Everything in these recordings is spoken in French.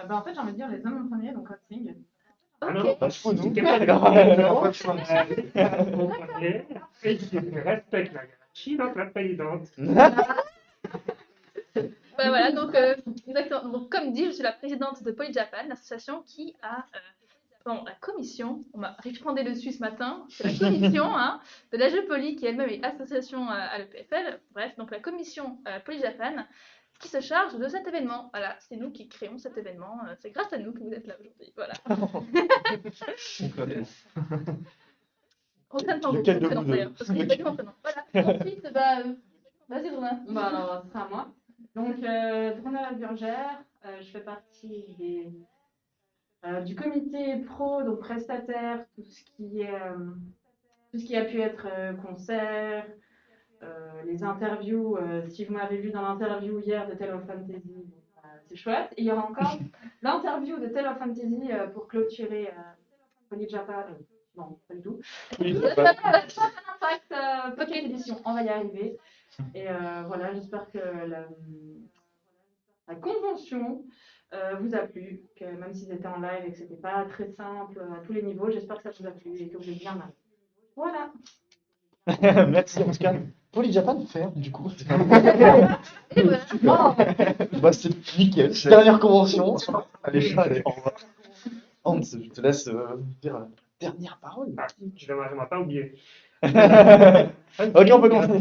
En fait, j'ai envie de dire les hommes en premier, donc Hot. Ah Ok. non, Pas fou, nous. c'était pas D'accord. d'accord. Et je respecte la hiérarchie, donc la présidente. Bah, voilà, donc, exactement. Donc, comme dit, je suis la présidente de Polyjapan, l'association qui a bon, la commission, on m'a réfrendé dessus ce matin, c'est la commission hein, de la Jeu Poly qui elle-même est association à l'EPFL. Bref, donc la commission Polyjapan qui se charge de cet événement. Voilà, c'est nous qui créons cet événement. C'est grâce à nous que vous êtes là aujourd'hui. Voilà. Reprenne ton Lequel de prénom vous deux? d'ailleurs, parce que c'est pas mon prénom. Voilà. Ensuite, vas-y Drona. Alors, ce sera moi. Donc, Drona Burgère, je fais partie du comité pro, donc prestataire, tout ce qui a pu être concert, les interviews. Si vous m'avez vu dans l'interview hier de Tale of Fantasy, c'est chouette. Et il y aura encore l'interview de Tale of Fantasy pour clôturer Poly Japan. Non, pas du tout. Impact Pocket Edition, on va y arriver. Et voilà, j'espère que la convention vous a plu, que même si c'était en live et que c'était pas très simple à tous les niveaux, j'espère que ça vous a plu et que vous êtes bien mal. Voilà. Merci en tout cas. Poly Japan, faire du coup. Et voilà. Bah, c'est nickel. Dernière convention. Allez, allez, au revoir. Hans, je te laisse dire la dernière parole. Ah, je ne m'ai pas oublié. Ok, on peut commencer.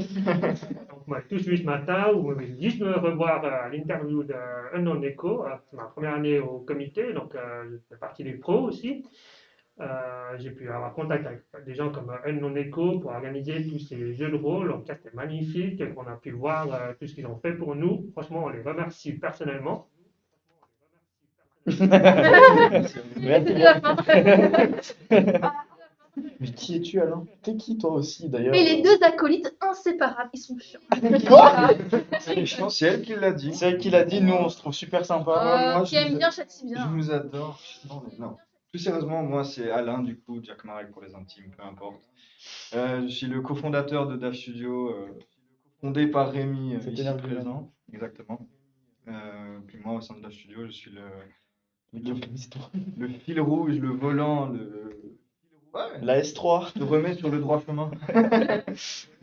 Donc, moi, tout de suite ce matin, vous m'avez dit de me revoir à l'interview d'Unknown Echo. C'est ma première année au comité, donc je fais partie des pros aussi. J'ai pu avoir contact avec des gens comme Unknown Echo pour organiser tous ces jeux de rôle. Donc, ça, c'était magnifique. On a pu voir tout ce qu'ils ont fait pour nous. Franchement, on les remercie personnellement. C'était la fin. Mais qui es-tu, Alain? T'es qui, toi aussi, d'ailleurs? Mais les deux acolytes inséparables, ils sont chiants. Quoi? Je pense que c'est elle qui l'a dit. C'est elle qui l'a dit, nous, on se trouve super sympa. moi, Qui je aime vous- bien, châtie Je bien. vous adore. Non, mais non. Plus sérieusement, moi, c'est Alain, du coup, Jack Marek pour les intimes, peu importe. Je suis le cofondateur de DAF Studio, fondé par Rémi, Cet ici énergumène. présent. Exactement. Puis moi, au sein de DAF Studio, je suis Mais quelle belle histoire. le fil rouge, le volant, Ouais, La S3. te remet sur le droit chemin.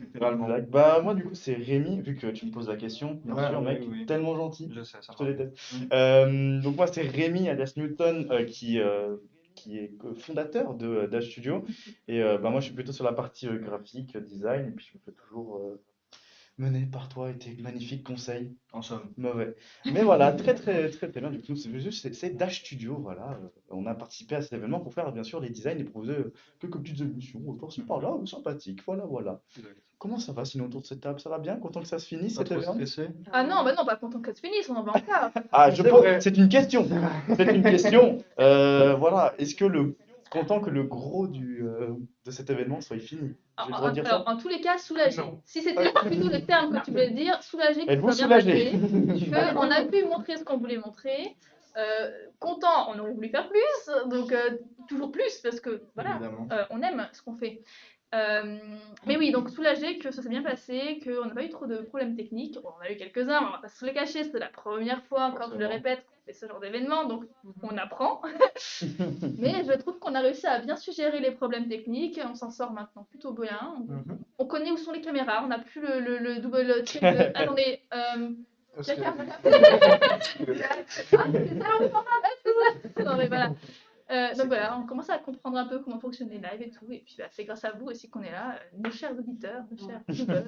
Littéralement. Blague. Bah, moi, du coup, c'est Rémi, vu que tu me poses la question, bien Ouais, sûr, oui, mec, oui. tellement gentil. Je sais, ça Je te va. déteste. Mm. Donc, moi, c'est Rémi alias Newton qui est fondateur de Dash Studio. Et bah, moi, je suis plutôt sur la partie graphique, design, et puis je me fais toujours mener par toi et tes magnifiques conseils. En somme. Mauvais. Mais voilà, très très très très bien. Du coup, c'est Dash Studio. Voilà. On a participé à cet événement pour faire bien sûr les designs et proposer quelques petites émissions par-ci par-là, sympathiques. Voilà, voilà. Comment ça va sinon autour de cette table? Ça va bien? Content que ça se finisse Pas cet trop événement? stressé? Ah non, bah non, pas content que ça se finisse, on en va encore. Ah, C'est vrai. c'est une question. C'est une question. Voilà. Est-ce que content que le gros de cet événement soit fini? J'ai le droit de dire Alors, ça? en tous les cas, soulagé. Non. Si c'était plutôt le terme que tu voulais dire, soulagé que Êtes-vous ça soit bien soulagé? passé, qu'on a pu montrer ce qu'on voulait montrer. Content, on aurait voulu faire plus, donc toujours plus, parce que voilà, Évidemment. on aime ce qu'on fait. Mais oui, donc soulagé que ça s'est bien passé, qu'on n'a pas eu trop de problèmes techniques. On en a eu quelques-uns, mais on va pas se le cacher, c'était la première fois, encore je le Forcément. répète, qu'on fait ce genre d'événement, donc on apprend. Mais je trouve qu'on a réussi à bien suggérer les problèmes techniques, on s'en sort maintenant plutôt bien. Mhm. On connaît où sont les caméras, on n'a plus le double check de... Attendez, Parce que- quelqu'un Ah, c'est ça le format, c'est ça. Non mais voilà. Donc voilà, on commence à comprendre un peu comment fonctionnent les lives et tout, et puis bah, c'est grâce à vous aussi qu'on est là, nos chers auditeurs, nos chers viewers.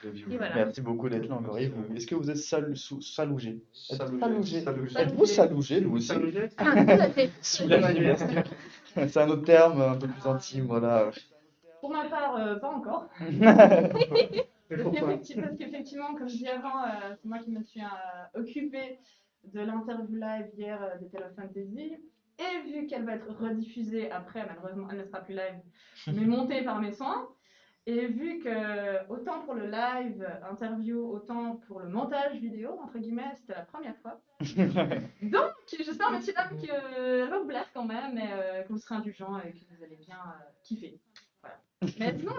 Le vieux. Et voilà. Merci beaucoup d'être là encore. Et vous, est-ce que vous êtes salougé? Salougé. Êtes-vous salougé, vous aussi? Soulagé. Soulagé. Soulagé, bien sûr. C'est un autre terme un peu plus intime, voilà. Pour ma part, pas encore. Mais Parce pourquoi? qu'effectivement, comme je dis avant, c'est moi qui me suis occupée de l'interview live hier de Tale of Fantasy. Et vu qu'elle va être rediffusée après, malheureusement, elle ne sera plus live, mais montée par mes soins. Et vu que, autant pour le live interview, autant pour le montage vidéo, entre guillemets, c'était la première fois. Donc, j'espère, messieurs, dames, qu'elle va vous plaire quand même, et que vous serez indulgents et que vous allez bien kiffer. Voilà. Mais sinon,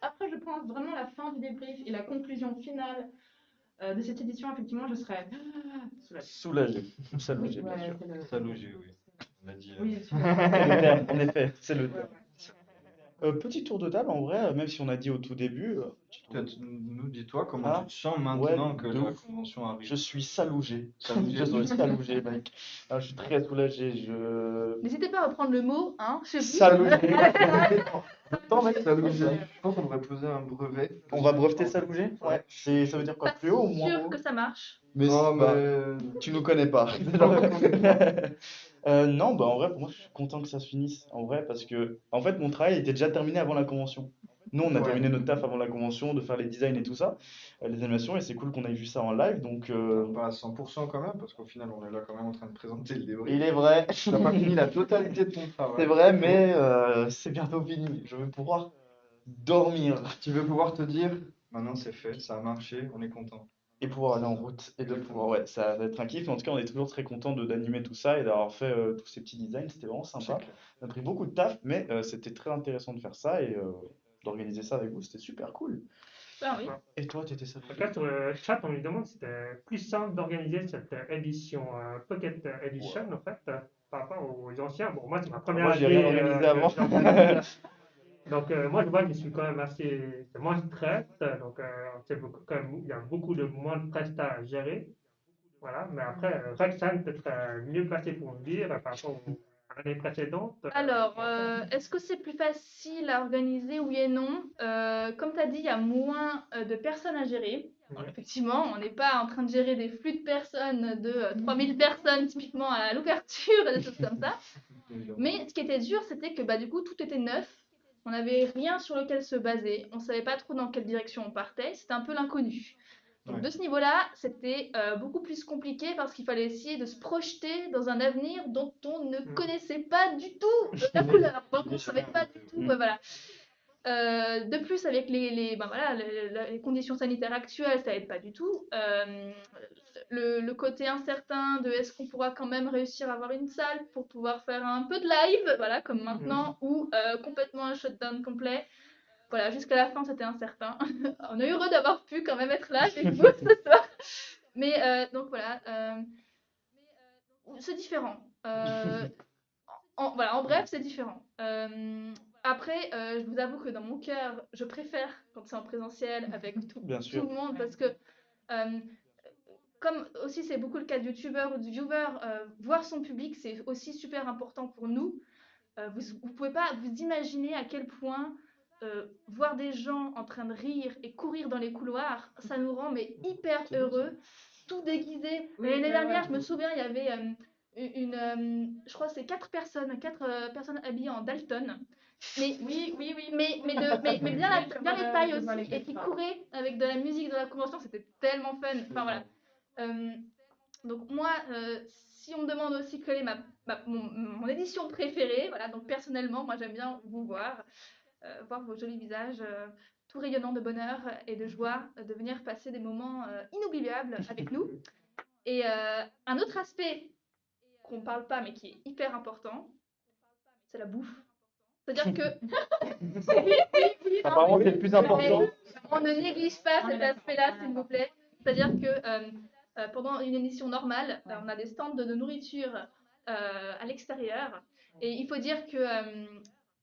après, je pense vraiment la fin du débrief et la conclusion finale de cette édition, effectivement, je serais soulagée. Soulagé, Oui, salugé, bien ouais, sûr. c'est le... Ça logé, oui. On l'a dit. Oui, C'est le terme, en effet, c'est le Ouais, terme. ouais. Petit tour de table, en vrai, même si on a dit au tout début, petit tour de Peut-être nous dis-toi comment Ah, tu te sens ouais, maintenant que de la ouf. convention arrive. Je suis salougé. Salougé. Je suis salougé, mec. Ah, je suis très soulagé. N'hésitez pas à reprendre le mot, hein, chez vous. Salougé. Attends, mec, salougé. Je pense qu'on devrait poser un brevet. On va breveter salougé? Ouais. Ça veut dire quoi? Pas Plus haut ou moins sûr haut? que ça marche. Mais Oh, bah, mais. tu nous connais pas. Non, bah en vrai, pour moi, je suis content que ça se finisse. En vrai, parce que, en fait, mon travail était déjà terminé avant la convention. Nous, on a Ouais. terminé notre taf avant la convention, de faire les designs et tout ça, les animations, et c'est cool qu'on ait vu ça en live. Donc, Pas à 100% quand même, parce qu'au final, on est là quand même en train de présenter le débrief. il est vrai. T'as pas fini la totalité de ton travail. C'est vrai, mais c'est bientôt fini. Je vais pouvoir dormir Tu veux pouvoir te dire, maintenant c'est fait, ça a marché, on est content. et pouvoir aller en route et de pouvoir, ouais, ça va être un kiff. Mais en tout cas, on est toujours très content d'animer tout ça et d'avoir fait tous ces petits designs. C'était vraiment C'est sympa. clair. On a pris beaucoup de taf, mais c'était très intéressant de faire ça et d'organiser ça avec vous. C'était super cool. Ben oui. Et toi, t'étais En salarié? tout cas, sur le chat, on lui demande si c'était plus simple d'organiser cette édition Pocket Edition, en fait, par rapport aux anciens. Bon, moi, c'est ma première Moi, j'ai rien année organisé que avant. je l'organise. Donc, moi, je vois que je suis quand même assez. C'est moins stress. Donc, quand même, il y a beaucoup de moins de prestats à gérer. Voilà. Mais après, Roxane peut-être mieux placé pour me dire par rapport à l'année précédente. Alors, est-ce que c'est plus facile à organiser, oui et non? Comme tu as dit, il y a moins de personnes à gérer. Alors, effectivement, on n'est pas en train de gérer des flux de personnes de 3000 personnes typiquement à l'ouverture et des choses comme ça. Mais ce qui était dur, c'était que bah, du coup, tout était neuf. On n'avait rien sur lequel se baser. On ne savait pas trop dans quelle direction on partait. C'était un peu l'inconnu. Donc, Ouais. de ce niveau-là, c'était beaucoup plus compliqué parce qu'il fallait essayer de se projeter dans un avenir dont on ne connaissait pas du tout la couleur. Donc, on ne savait pas du tout. Voilà. De plus, avec ben voilà, les conditions sanitaires actuelles, ça aide pas du tout. Le côté incertain de est-ce qu'on pourra quand même réussir à avoir une salle pour pouvoir faire un peu de live, voilà, comme maintenant, ou complètement un shutdown complet. Voilà, jusqu'à la fin, c'était incertain. On est heureux d'avoir pu quand même être là avec vous ce soir. Mais donc voilà, c'est différent. Voilà, en bref, c'est différent. Après, je vous avoue que dans mon cœur, je préfère quand c'est en présentiel avec Bien tout sûr. le monde parce que, comme aussi c'est beaucoup le cas de youtubeur ou de viewer, voir son public, c'est aussi super important pour nous. Vous pouvez pas vous imaginer à quel point voir des gens en train de rire et courir dans les couloirs, ça nous rend mais hyper C'est bon, ça. heureux, tout déguisé. Oui, L'année ouais, dernière, ouais. je me souviens, il y avait je crois que c'est quatre personnes habillées en Dalton. Mais, Oui. mais bien, bien les tailles aussi, et qui couraient avec de la musique de la convention, c'était tellement fun. Enfin voilà. Donc moi, si on me demande aussi quelle est mon édition préférée, voilà, donc personnellement, moi j'aime bien vous voir, voir vos jolis visages, tout rayonnants de bonheur et de joie, de venir passer des moments inoubliables avec nous. Et un autre aspect qu'on ne parle pas mais qui est hyper important, c'est la bouffe. C'est-à-dire que Apparemment, c'est le plus important. on ne néglige pas cet aspect-là, s'il vous plaît. C'est-à-dire que pendant une émission normale, on a des stands de nourriture à l'extérieur. Et il faut dire que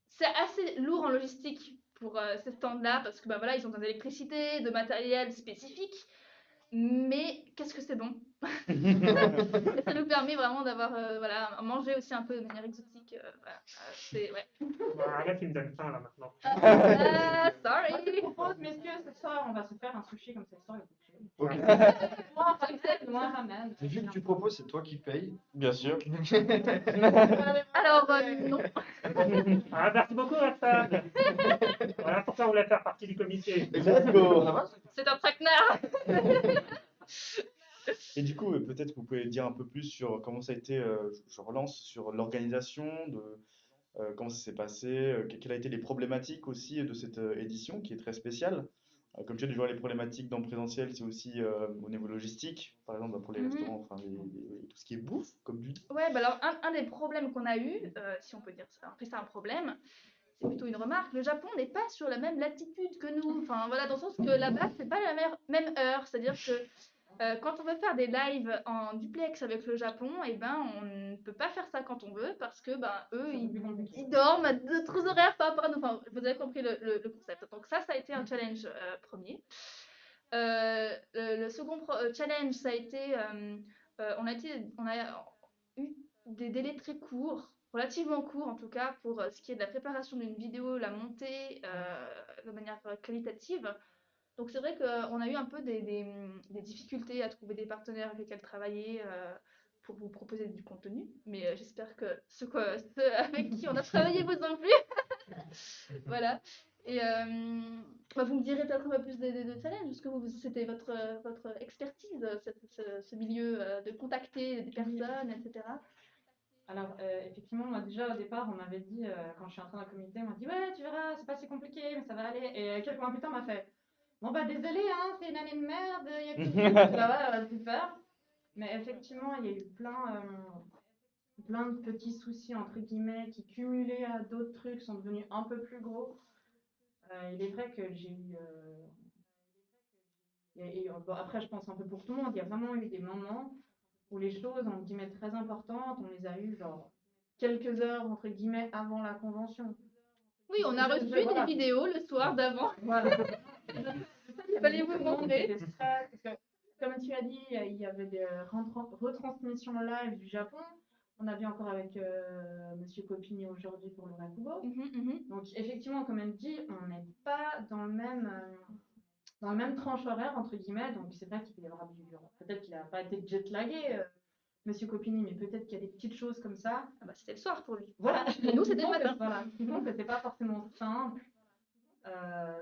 c'est assez lourd en logistique pour ces stands-là, parce que bah, voilà, ils ont besoin d'électricité, de matériel spécifique. Mais qu'est-ce que c'est bon. Et ça nous permet vraiment d'avoir voilà, à manger aussi un peu de manière exotique. Voilà. Ouais. Bon, arrête, il me donne faim là maintenant. Sorry. Moi, je propose, messieurs, ce soir, on va se faire un sushi comme cette soir est bouclée. Ok. Moi, ramen. Et vu que tu proposes, c'est toi qui payes. Bien sûr. Alors, non. Ah, merci beaucoup, Roxane. Voilà pourquoi on voulait faire partie du comité. Let's go. C'est un traquenard. Et du coup, peut-être vous pouvez dire un peu plus sur comment ça a été, je relance, sur l'organisation, comment ça s'est passé, quelles ont été les problématiques aussi de cette édition qui est très spéciale. Comme tu as dû voir les problématiques dans le présentiel, c'est aussi au niveau logistique, par exemple pour les restaurants, enfin tout ce qui est bouffe, comme tu dis. Ouais, bah alors un des problèmes qu'on a eu, si on peut dire ça, après c'est un problème, c'est plutôt une remarque, le Japon n'est pas sur la même latitude que nous. Enfin, voilà, dans le sens que là-bas, c'est pas la même heure. C'est-à-dire que quand on veut faire des lives en duplex avec le Japon, eh ben, on ne peut pas faire ça quand on veut parce que ben, eux, ils dorment à d'autres horaires par rapport à nous. Enfin, vous avez compris le concept. Donc ça a été un challenge premier. Le second challenge, ça a été, on a eu des délais très courts, relativement courts en tout cas, pour ce qui est de la préparation d'une vidéo, la montée de manière qualitative. Donc c'est vrai qu'on a eu un peu des difficultés à trouver des partenaires avec lesquels travailler pour vous proposer du contenu, mais j'espère que ceux avec qui on a travaillé vous ont plu. Voilà. Et vous me direz peut-être un peu plus de challenges, parce que c'était votre expertise, ce milieu de contacter des personnes, etc. Alors, effectivement, moi, déjà, au départ, on m'avait dit, quand je suis entrée dans le comité, on m'a dit, ouais, tu verras, c'est pas si compliqué, mais ça va aller. Et quelques mois plus tard, on m'a fait, bon, bah, désolé, hein, c'est une année de merde, il y a que tout. Là, ouais, super. Mais effectivement, il y a eu plein de petits soucis, entre guillemets, qui, cumulés à d'autres trucs, sont devenus un peu plus gros. Il est vrai que j'ai eu. Bon, après, je pense un peu pour tout le monde, il y a vraiment eu des moments où les choses, entre guillemets, très importantes, on les a eues, genre, quelques heures, entre guillemets, avant la convention. Oui, on a reçu des vidéos le soir d'avant. Voilà. Il fallait vous montrer. C'était stress, parce que, comme tu as dit, il y avait des retransmissions live du Japon. On a vu encore avec Monsieur Copini aujourd'hui pour le Rakugo. Donc, effectivement, comme elle dit, on n'est pas dans le même tranche horaire, entre guillemets. Donc, c'est vrai qu'il y aura peut-être qu'il n'a pas été jet-lagué, Monsieur Copini, mais peut-être qu'il y a des petites choses comme ça. Ah bah, c'était le soir pour lui. Voilà. Et nous, c'était le matin. Voilà. Donc, c'était pas forcément simple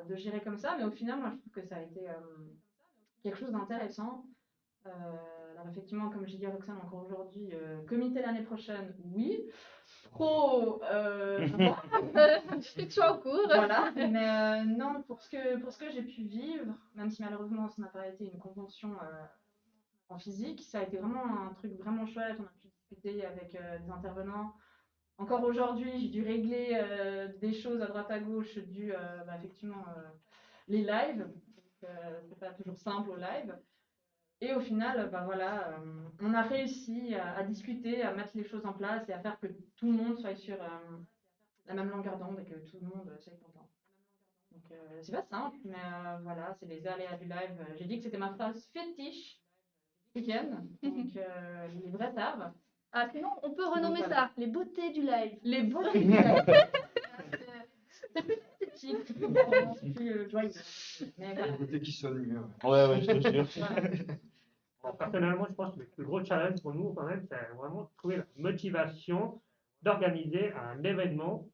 de gérer comme ça, mais au final, moi, je trouve que ça a été quelque chose d'intéressant. Alors, effectivement, comme j'ai dit à Roxane encore aujourd'hui, comité l'année prochaine, oui. Pro, discussion en cours. Voilà, mais non, pour ce que j'ai pu vivre, même si malheureusement ça n'a pas été une convention en physique, ça a été vraiment un truc vraiment chouette. On a pu discuter avec des intervenants. Encore aujourd'hui, j'ai dû régler des choses à droite à gauche dû effectivement les lives. C'est pas toujours simple au live. Et au final, voilà, on a réussi à discuter, à mettre les choses en place et à faire que tout le monde soit sur la même longueur d'onde et que tout le monde soit content. Donc c'est pas simple, mais voilà, c'est les aléas du live. J'ai dit que c'était ma phrase fétiche week-end, donc les vrais savent. Ah, sinon, on peut renommer ça les beautés du live. Les beautés du live. C'est plus esthétique, c'est plus joyeux. Mais voilà. Les beautés qui sonnent mieux. Ouais, je te jure. Voilà. Bon, personnellement, je pense que le plus gros challenge pour nous, quand même, c'est vraiment de trouver la motivation d'organiser un événement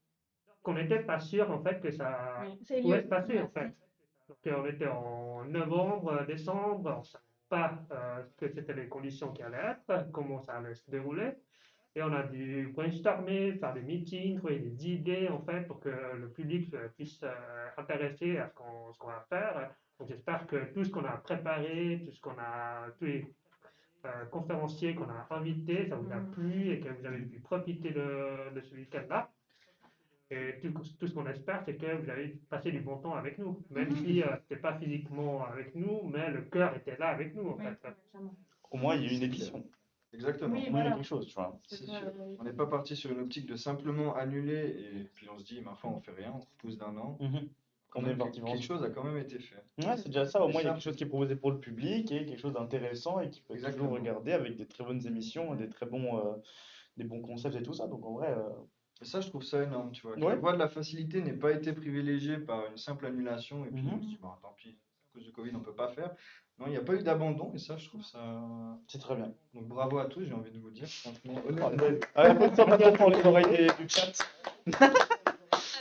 qu'on n'était pas sûr, en fait, que ça Oui. pouvait se passer, en fait. Donc, on était en novembre, décembre, on ne savait pas ce que c'était les conditions qui allaient être, comment ça allait se dérouler. Et on a dû brainstormer, faire des meetings, trouver des idées, en fait, pour que le public puisse s'intéresser à ce qu'on va faire. Donc, j'espère que tout ce qu'on a préparé, tous les conférenciers qu'on a invités, ça vous a plu et que vous avez pu profiter de ce week-end-là. Et tout ce qu'on espère, c'est que vous avez passé du bon temps avec nous, même si ce n'était pas physiquement avec nous, mais le cœur était là avec nous, en fait. Au moins, il y a eu une édition. Exactement. Oui, Au moins, il y a voilà. quelque chose, tu vois. C'est sûr. On n'est pas parti sur une optique de simplement annuler et puis on se dit, ma foi, on fait rien, on repousse d'un an. On est parti Quelque chose a quand même été fait. Ouais, c'est déjà ça. Au Mais moins, il y a ça- quelque chose qui est proposé pour le public et quelque chose d'intéressant et qui peut être toujours Exactement. regarder avec des très bonnes émissions, des bons concepts et tout ça. Donc, en vrai, Et ça, je trouve ça énorme, tu vois. Que Ouais. la voie de la facilité n'ait pas été privilégiée par une simple annulation et puis on se dit, bon, tant pis, à cause du Covid, on ne peut pas faire. Non, il n'y a pas eu d'abandon et ça, je trouve ça. c'est très bien. Donc bravo à tous, j'ai envie de vous dire, franchement, Oh, honnêtement. applaudissements maintenant pour les oreilles du chat.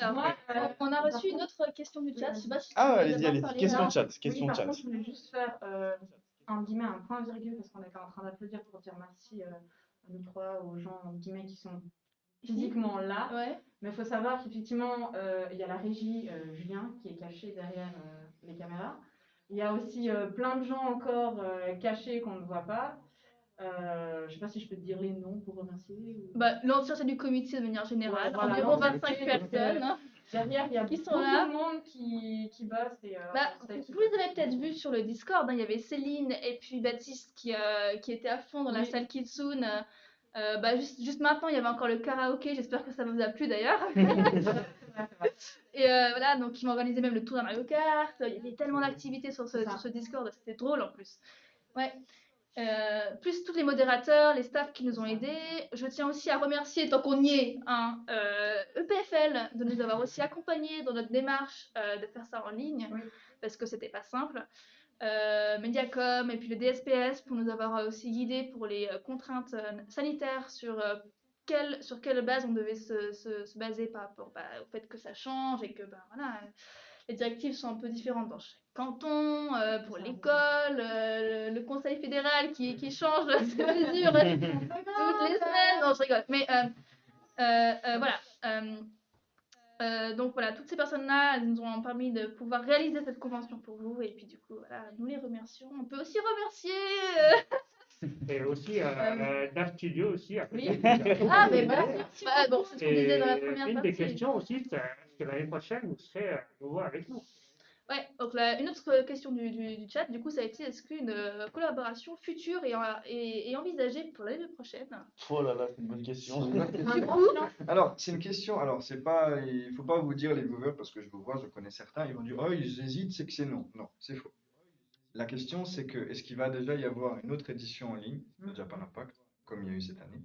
Alors, on a reçu une autre question du chat. Je sais pas si Ah, tu veux allez-y, d'abord allez-y. parler Question là. de chat. Oui, Question de par chat. contre, je voulais juste faire un point virgule parce qu'on était en train d'applaudir pour dire merci à nous trois, aux gens entre guillemets qui sont physiquement là. Ouais. Mais il faut savoir qu'effectivement, il y a la régie Julien qui est caché derrière les caméras. Il y a aussi plein de gens encore cachés qu'on ne voit pas. Je sais pas si je peux te dire les noms pour remercier. Bah, l'entièreté du comité de manière générale, Ouais, voilà, environ l'entièreté, 25 personnes. Hein. Derrière, il y a Qui sont beaucoup là. de monde qui bosse et Bah, c'est- vous les avez peut-être vus sur le Discord, hein, il y avait Céline et puis Baptiste qui étaient à fond dans la Oui. salle Kitsune. Bah, juste maintenant, il y avait encore le karaoké, j'espère que ça vous a plu d'ailleurs. Et voilà, donc ils m'ont organisé même le tour d'un Mario Kart. Il y avait tellement d'activités sur C'est ça. ce Discord, c'était drôle en plus. Ouais. Plus tous les modérateurs, les staffs qui nous ont aidés. Je tiens aussi à remercier, tant qu'on y est, hein, EPFL de nous avoir aussi accompagnés dans notre démarche de faire ça en ligne, Oui. parce que c'était pas simple. Mediacom et puis le DSPS pour nous avoir aussi guidés pour les contraintes sanitaires sur quelle base on devait se baser par rapport au fait que ça change et que voilà, les directives sont un peu différentes dans chaque canton, pour l'école, le conseil fédéral qui change ses mesures toutes les semaines. Non, je rigole. Mais voilà. Donc voilà, toutes ces personnes-là, elles nous ont permis de pouvoir réaliser cette convention pour vous. Et puis du coup, voilà, nous les remercions. On peut aussi remercier... Et aussi DAF Studio aussi. Oui. Ah, mais bien sûr. Bah, bon, c'est ce qu'on disait dans la Et première une partie. des questions aussi, c'est est-ce que l'année prochaine, vous serez à nouveau avec nous? Ouais, donc là, une autre question du chat, du coup, ça a été est-ce qu'une collaboration future est envisagée pour l'année prochaine? Oh là là, c'est une bonne question. Alors, c'est une question. Alors, c'est pas. Il faut pas vous dire les viewers parce que je vous vois, je connais certains. Ils vont dire, oh, ils hésitent, c'est que c'est non. Non, c'est faux. La question, c'est que est-ce qu'il va déjà y avoir une autre édition en ligne de Japan Impact, comme il y a eu cette année?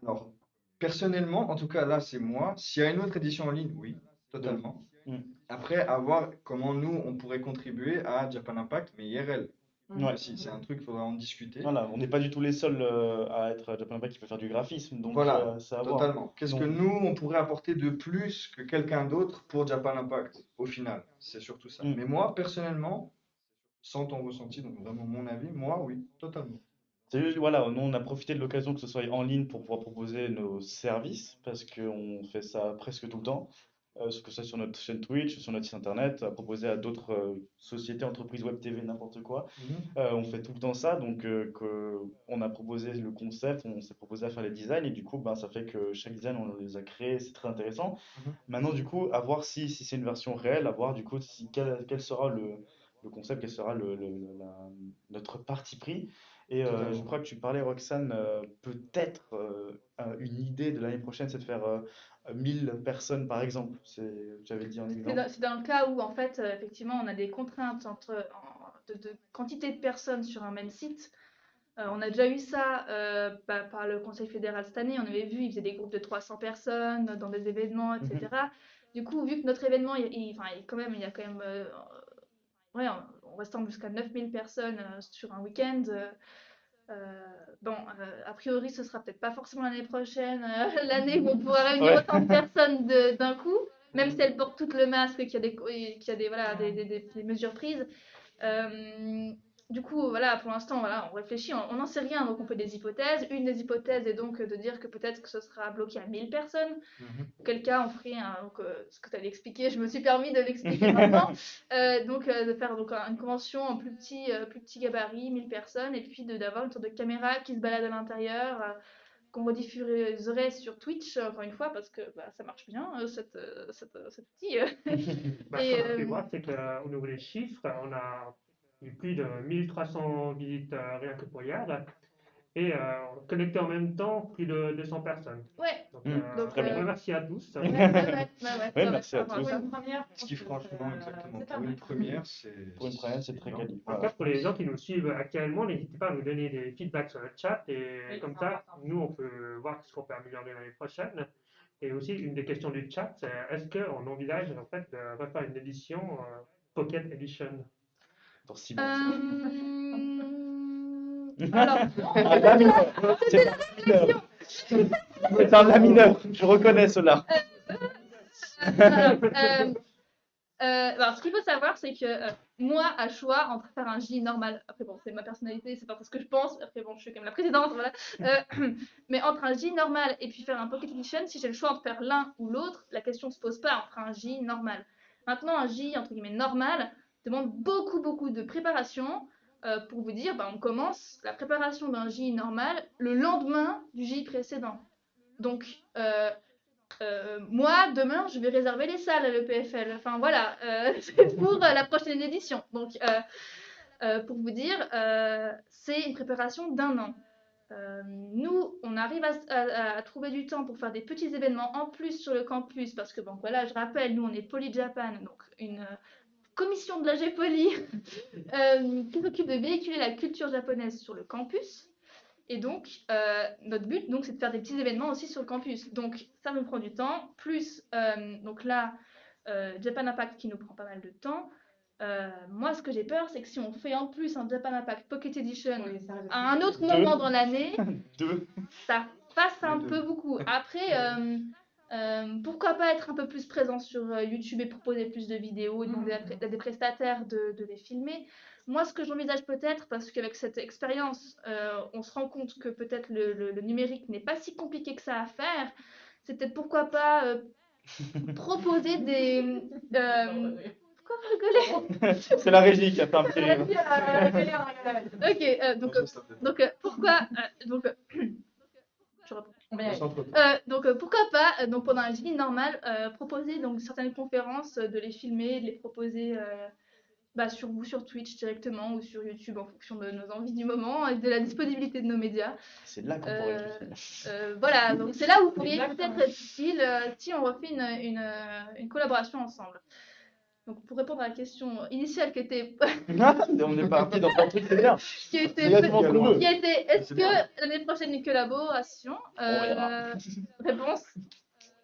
Alors, personnellement, en tout cas, là, c'est moi. S'il y a une autre édition en ligne, oui, totalement. Mm. Après, à voir comment nous, on pourrait contribuer à Japan Impact, mais IRL. Ouais. Aussi, c'est un truc, il faudra en discuter. Voilà, on n'est pas du tout les seuls à être à Japan Impact qui peut faire du graphisme, donc Voilà, c'est à voir. totalement. Qu'est-ce que Donc, nous, on pourrait apporter de plus que quelqu'un d'autre pour Japan Impact, au final? C'est surtout ça. Mm. Mais moi, personnellement, sans ton ressenti, donc vraiment mon avis, moi, oui, totalement. c'est juste, voilà, nous on a profité de l'occasion que ce soit en ligne pour pouvoir proposer nos services, parce qu'on fait ça presque tout le temps, que ce soit sur notre chaîne Twitch, sur notre site internet, à proposer à d'autres sociétés, entreprises, web TV, n'importe quoi. On fait tout le temps ça, donc on a proposé le concept, on s'est proposé à faire les designs, et du coup, ben, ça fait que chaque design, on les a créés, c'est très intéressant. Mhm. Maintenant, du coup, à voir si c'est une version réelle, à voir du coup quel sera le concept, quel sera notre parti pris. Et je Totalement. crois que tu parlais, Roxane, peut-être une idée de l'année prochaine, c'est de faire 1000 personnes par exemple. Tu avais dit en exemple. C'est dans le cas où, en fait, effectivement, on a des contraintes de quantité de personnes sur un même site. On a déjà eu ça par le Conseil fédéral cette année. On avait vu, ils faisaient des groupes de 300 personnes dans des événements, etc. Du coup, vu que notre événement, il y a quand même, ouais, on ressemble jusqu'à 9000 personnes sur un week-end. A priori, ce sera peut-être pas forcément l'année prochaine, l'année où on pourra réunir Ouais. autant de personnes d'un coup, même si elles portent toutes le masque et qu'il y a voilà, des mesures prises. Du coup, voilà, pour l'instant, voilà, on réfléchit, on n'en sait rien, donc on fait des hypothèses. Une des hypothèses est donc de dire que peut-être que ce sera bloqué à 1000 personnes. Auquel cas, on ferait ce que tu avais expliqué, je me suis permis de l'expliquer maintenant. De faire donc, une convention en plus petit gabarit, 1000 personnes, et puis d'avoir une sorte de caméra qui se balade à l'intérieur, qu'on rediffuserait sur Twitch, encore une fois, parce que ça marche bien, cet outil. Bah, Et, ce qu'on a pu voir, c'est qu'au niveau des chiffres, on a eu plus de 1300 visites rien que pour hier. Et connecté en même temps, plus de 200 personnes. ouais, Donc, Donc, très bien. merci à tous. Ouais, merci à enfin, tous. Pour ça. une première, je Ce qui, pense que franchement, c'est, exactement, c'est pas pour une mal. première, c'est. Pour une première, c'est très énorme. quali. En tout Voilà. cas, pour les gens qui nous suivent actuellement, n'hésitez pas à nous donner des feedbacks sur le chat et Oui, comme c'est ça, important. nous, on peut voir ce qu'on peut améliorer l'année prochaine. Et aussi, une des questions du chat, c'est est-ce qu'on envisage en fait de refaire une édition Pocket Edition? Dans 6 mois. Alors, Un la mineur. C'est un lamineur. C'est un lamineur. Je reconnais cela. Alors, ce qu'il faut savoir, c'est que moi, à choix, entre faire un J normal, après bon, c'est ma personnalité, c'est pas ce que je pense, après bon, je suis quand même la présidente, voilà. Mais entre un J normal et puis faire un Pocket Edition, si j'ai le choix entre faire l'un ou l'autre, la question se pose pas, on fera un J normal. Maintenant, un J, entre guillemets, normal, demande beaucoup de préparation. Pour vous dire, on commence la préparation d'un J normal le lendemain du J précédent. Donc, moi, demain, je vais réserver les salles à l'EPFL. Enfin, voilà, c'est pour la prochaine édition. Donc, pour vous dire, c'est une préparation d'1 an. Nous, on arrive à trouver du temps pour faire des petits événements en plus sur le campus, parce que, bon, voilà, je rappelle, nous, on est Poly Japan, donc une commission de l'AG Poly qui s'occupe de véhiculer la culture japonaise sur le campus. Et donc, notre but, donc, c'est de faire des petits événements aussi sur le campus. Donc, ça me prend du temps. Plus, donc là, Japan Impact qui nous prend pas mal de temps. Moi, ce que j'ai peur, c'est que si on fait en plus un Japan Impact Pocket Edition Oui, ça risque à un de- autre moment dans l'année, 2. ça passe un Les deux. peu beaucoup. Après, pourquoi pas être un peu plus présent sur YouTube et proposer plus de vidéos et demander à des prestataires de les filmer. Moi, ce que j'envisage peut-être, parce qu'avec cette expérience, on se rend compte que peut-être le numérique n'est pas si compliqué que ça à faire, c'est peut-être pourquoi pas proposer des... pourquoi vous rigolez? C'est la régie qui a fait un petit rire. Ok, pourquoi... je reprends. On va y aller. Pourquoi pas, donc pendant un GD normal, proposer donc certaines conférences, de les filmer, de les proposer sur Twitch directement ou sur YouTube en fonction de nos envies du moment et de la disponibilité de nos médias. C'est là qu'on pourrait être utile. Voilà, donc c'est là où vous pourriez Exactement. peut-être être utile si on refait une collaboration ensemble. Donc pour répondre à la question initiale qui était, On est parti dans un truc, c'est bien. qui était, C'est exactement ce qu'on veut. qui était est-ce C'est que bien. l'année prochaine une collaboration? verra. Réponse,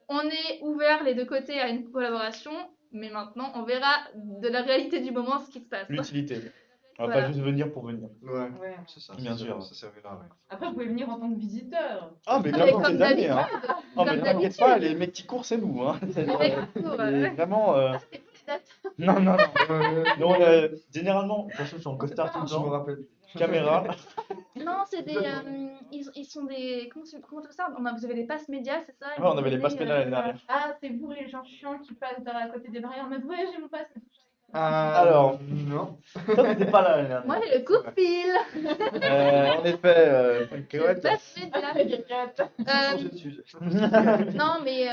on est ouvert les deux côtés à une collaboration, mais maintenant on verra de la réalité du moment ce qui se passe. L'utilité. On va Voilà. pas juste venir pour venir. Ouais, Ouais. c'est ça. Bien ça, sûr. Ça servira, ouais. Après, vous pouvez venir en tant que visiteur. Ah, mais Ah, grave mais dans comme tes années, hein. d'habitude, Oh, mais comme t'inquiète pas, les mecs qui courent, c'est nous, hein. Les mecs qui courent, Et ouais. vraiment. Non, non, non. Non, généralement, de toute façon, je suis en costard tout le Je me temps. rappelle. Caméra. Non, c'est des, ils sont des, comment ça ça vous avez des passes médias, c'est ça? Ouais, on avait les passes médias l'année dernière. Ah, c'est vous les gens chiants qui passent à côté des barrières en mode ouais, j'ai mon passe. Alors. Non. Toi, t'étais pas là l'année dernière. Moi, j'ai le coup de fil. En effet, Le ouais, passe média. Changer de sujet. Non, mais